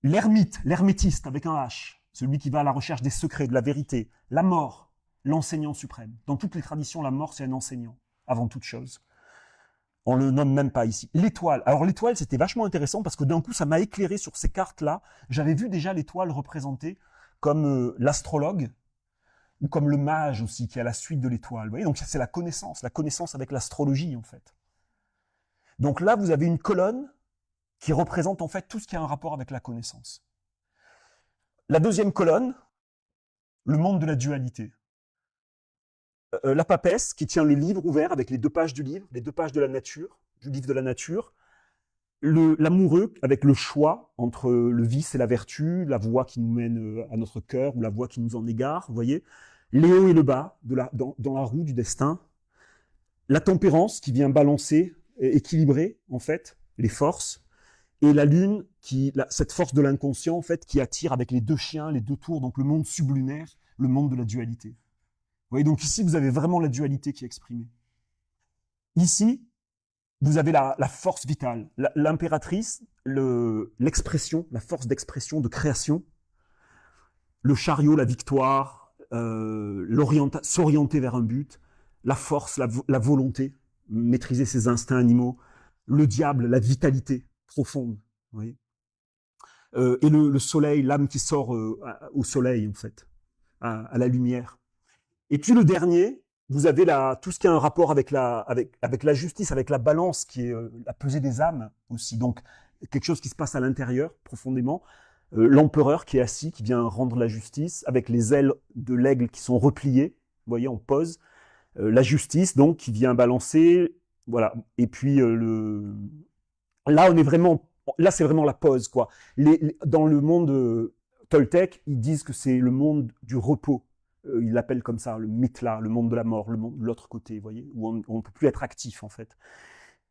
L'ermite, l'hermétiste avec un H, celui qui va à la recherche des secrets, de la vérité. La mort, l'enseignant suprême. Dans toutes les traditions, la mort, c'est un enseignant, avant toute chose. On le nomme même pas ici. L'étoile. Alors l'étoile, c'était vachement intéressant parce que d'un coup, ça m'a éclairé sur ces cartes-là. J'avais vu déjà l'étoile représentée comme l'astrologue ou comme le mage aussi, qui est à la suite de l'étoile. Vous voyez, donc c'est la connaissance avec l'astrologie en fait. Donc là, vous avez une colonne qui représente en fait tout ce qui a un rapport avec la connaissance. La deuxième colonne, le monde de la dualité. La papesse qui tient le livre ouvert avec les 2 pages du livre, les 2 pages de la nature, du livre de la nature. L'amoureux avec le choix entre le vice et la vertu, la voie qui nous mène à notre cœur ou la voie qui nous en égare, vous voyez. Les hauts et le bas dans la roue du destin. La tempérance qui vient balancer, équilibrer en fait les forces. Et la lune, cette force de l'inconscient en fait, qui attire avec les 2 chiens, les 2 tours, donc le monde sublunaire, le monde de la dualité. Vous voyez, donc ici, vous avez vraiment la dualité qui est exprimée. Ici, vous avez la force vitale, l'impératrice, l'expression, la force d'expression, de création, le chariot, la victoire, s'orienter vers un but, la force, la volonté, maîtriser ses instincts animaux, le diable, la vitalité profonde, vous voyez. Et le soleil, l'âme qui sort au soleil, en fait, à la lumière. Et puis le dernier, vous avez tout ce qui a un rapport avec la justice, avec la balance, qui est la pesée des âmes aussi. Donc, quelque chose qui se passe à l'intérieur, profondément. L'empereur qui est assis, qui vient rendre la justice, avec les ailes de l'aigle qui sont repliées, vous voyez, en pose. La justice, donc, qui vient balancer, voilà. Et puis, là, c'est vraiment la pause, quoi. Dans le monde Toltec, ils disent que c'est le monde du repos. Ils l'appellent comme ça, le mitla, le monde de la mort, le monde de l'autre côté, vous voyez, où on ne peut plus être actif, en fait.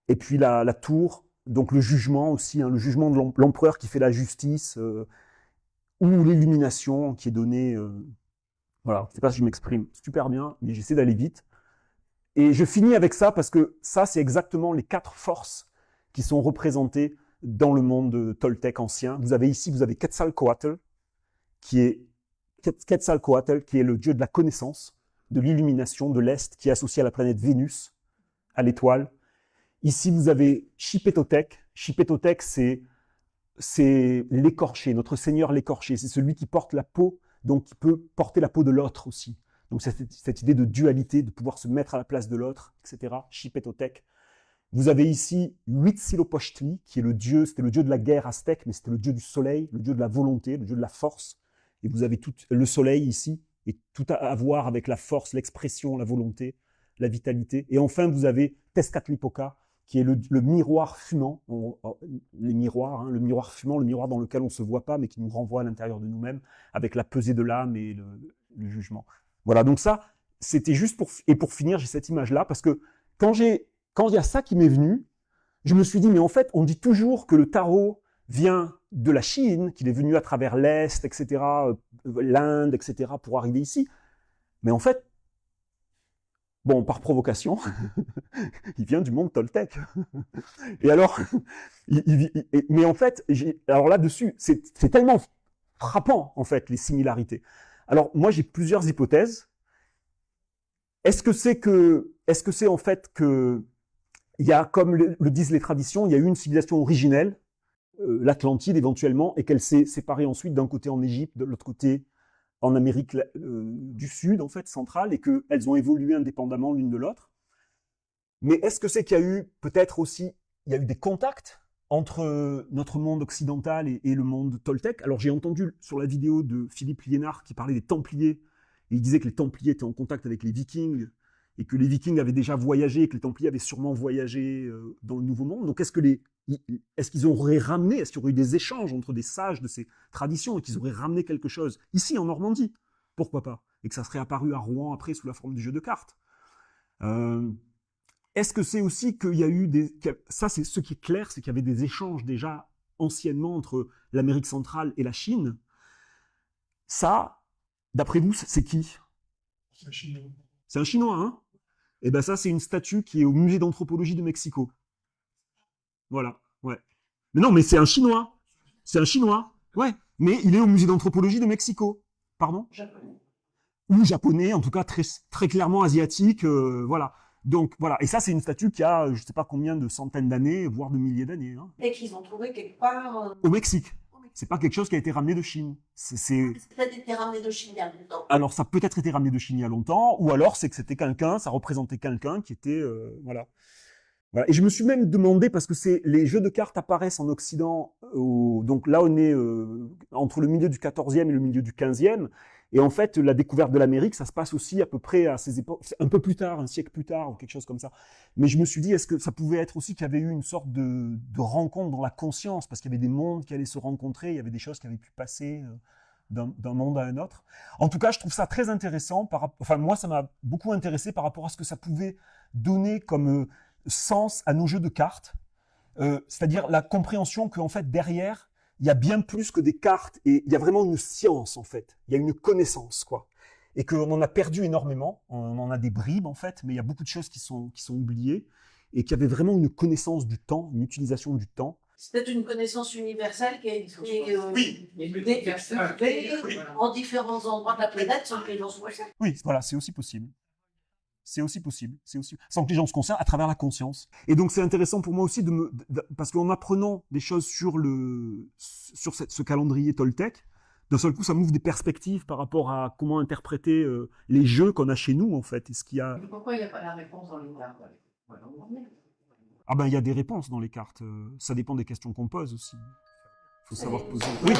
Et puis la tour, donc le jugement aussi, hein, le jugement de l'empereur qui fait la justice, ou l'illumination qui est donnée. Voilà, je ne sais pas si je m'exprime super bien, mais j'essaie d'aller vite. Et je finis avec ça parce que ça, c'est exactement les 4 forces qui sont représentées dans le monde Toltec ancien. Vous avez Quetzalcoatl, qui est le dieu de la connaissance, de l'illumination, de l'Est, qui est associé à la planète Vénus, à l'étoile. Ici, vous avez Xipetotec. Xipetotec, c'est l'écorché, notre seigneur l'écorché. C'est celui qui porte la peau, donc qui peut porter la peau de l'autre aussi. Donc cette idée de dualité, de pouvoir se mettre à la place de l'autre, etc. Xipetotec. Vous avez ici Huitzilopochtli, qui est c'était le dieu de la guerre aztèque, mais c'était le dieu du soleil, le dieu de la volonté, le dieu de la force. Et vous avez tout le soleil ici, et tout à voir avec la force, l'expression, la volonté, la vitalité. Et enfin, vous avez Tezcatlipoca, qui est le miroir fumant, les miroirs, hein, le miroir fumant, le miroir dans lequel on ne se voit pas, mais qui nous renvoie à l'intérieur de nous-mêmes, avec la pesée de l'âme et le jugement. Voilà, donc ça, c'était juste pour finir, j'ai cette image-là, parce que quand il y a ça qui m'est venu, je me suis dit, mais en fait, on dit toujours que le tarot vient de la Chine, qu'il est venu à travers l'Est, etc., l'Inde, etc., pour arriver ici. Mais en fait, bon, par provocation, il vient du monde Toltec. Et alors, mais en fait, alors là-dessus, c'est tellement frappant, en fait, les similarités. Alors, moi, j'ai plusieurs hypothèses. Est-ce que c'est en fait que il y a, comme le disent les traditions, il y a eu une civilisation originelle, l'Atlantide éventuellement, et qu'elle s'est séparée ensuite d'un côté en Égypte, de l'autre côté en Amérique du Sud, en fait, centrale, et qu'elles ont évolué indépendamment l'une de l'autre. Mais est-ce que c'est qu'il y a eu peut-être aussi, il y a eu des contacts entre notre monde occidental et le monde toltèque. Alors j'ai entendu sur la vidéo de Philippe Liénard qui parlait des Templiers, et il disait que les Templiers étaient en contact avec les Vikings, et que les Vikings avaient déjà voyagé, et que les Templiers avaient sûrement voyagé dans le Nouveau Monde. Donc est-ce qu'ils auraient ramené, est-ce qu'il y aurait eu des échanges entre des sages de ces traditions, et qu'ils auraient ramené quelque chose ici en Normandie? Pourquoi pas? Et que ça serait apparu à Rouen après sous la forme du jeu de cartes. Est-ce que c'est aussi qu'il y a eu des... Ça, c'est ce qui est clair, c'est qu'il y avait des échanges déjà anciennement entre l'Amérique centrale et la Chine. Ça, d'après vous, c'est qui? C'est un Chinois. C'est un Chinois, hein? Et ben ça, c'est une statue qui est au musée d'anthropologie de Mexico. Voilà, ouais. Mais non, mais c'est un Chinois. C'est un Chinois, ouais. Mais il est au musée d'anthropologie de Mexico. Pardon? Japonais. Ou japonais, en tout cas très, très clairement asiatique, voilà. Donc voilà, et ça c'est une statue qui a je ne sais pas combien de centaines d'années, voire de milliers d'années. Hein. Et qu'ils ont trouvé quelque part. Au Mexique. C'est pas quelque chose qui a été ramené de Chine. C'est peut-être été ramené de Chine il y a longtemps. Alors ça a peut-être été ramené de Chine il y a longtemps, ou alors c'est que c'était quelqu'un, ça représentait quelqu'un qui était voilà. Voilà. Et je me suis même demandé, parce que les jeux de cartes apparaissent en Occident, donc là on est entre le milieu du 14e et le milieu du 15e, et en fait la découverte de l'Amérique, ça se passe aussi à peu près à ces époques, un peu plus tard, un siècle plus tard, ou quelque chose comme ça. Mais je me suis dit, est-ce que ça pouvait être aussi qu'il y avait eu une sorte de rencontre dans la conscience, parce qu'il y avait des mondes qui allaient se rencontrer, il y avait des choses qui avaient pu passer d'un monde à un autre. En tout cas, je trouve ça très intéressant, enfin moi ça m'a beaucoup intéressé par rapport à ce que ça pouvait donner comme... sens à nos jeux de cartes, c'est-à-dire la compréhension qu'en fait derrière il y a bien plus que des cartes et il y a vraiment une science en fait, il y a une connaissance quoi, et qu'on en a perdu énormément, on en a des bribes en fait, mais il y a beaucoup de choses qui sont oubliées et qu'il y avait vraiment une connaissance du temps, une utilisation du temps. C'est peut-être une connaissance universelle qui a été Oui. développée en différents endroits de la planète sans que les gens soient. Oui, voilà, c'est aussi possible. C'est aussi possible, sans que les gens se concernent à travers la conscience. Et donc c'est intéressant pour moi aussi parce qu'en apprenant des choses sur ce calendrier toltèque, d'un seul coup ça m'ouvre des perspectives par rapport à comment interpréter les jeux qu'on a chez nous en fait. Est-ce qu'il y a... Pourquoi il n'y a pas la réponse dans les cartes? Ah ben il y a des réponses dans les cartes, ça dépend des questions qu'on pose aussi. Il faut savoir poser. Oui.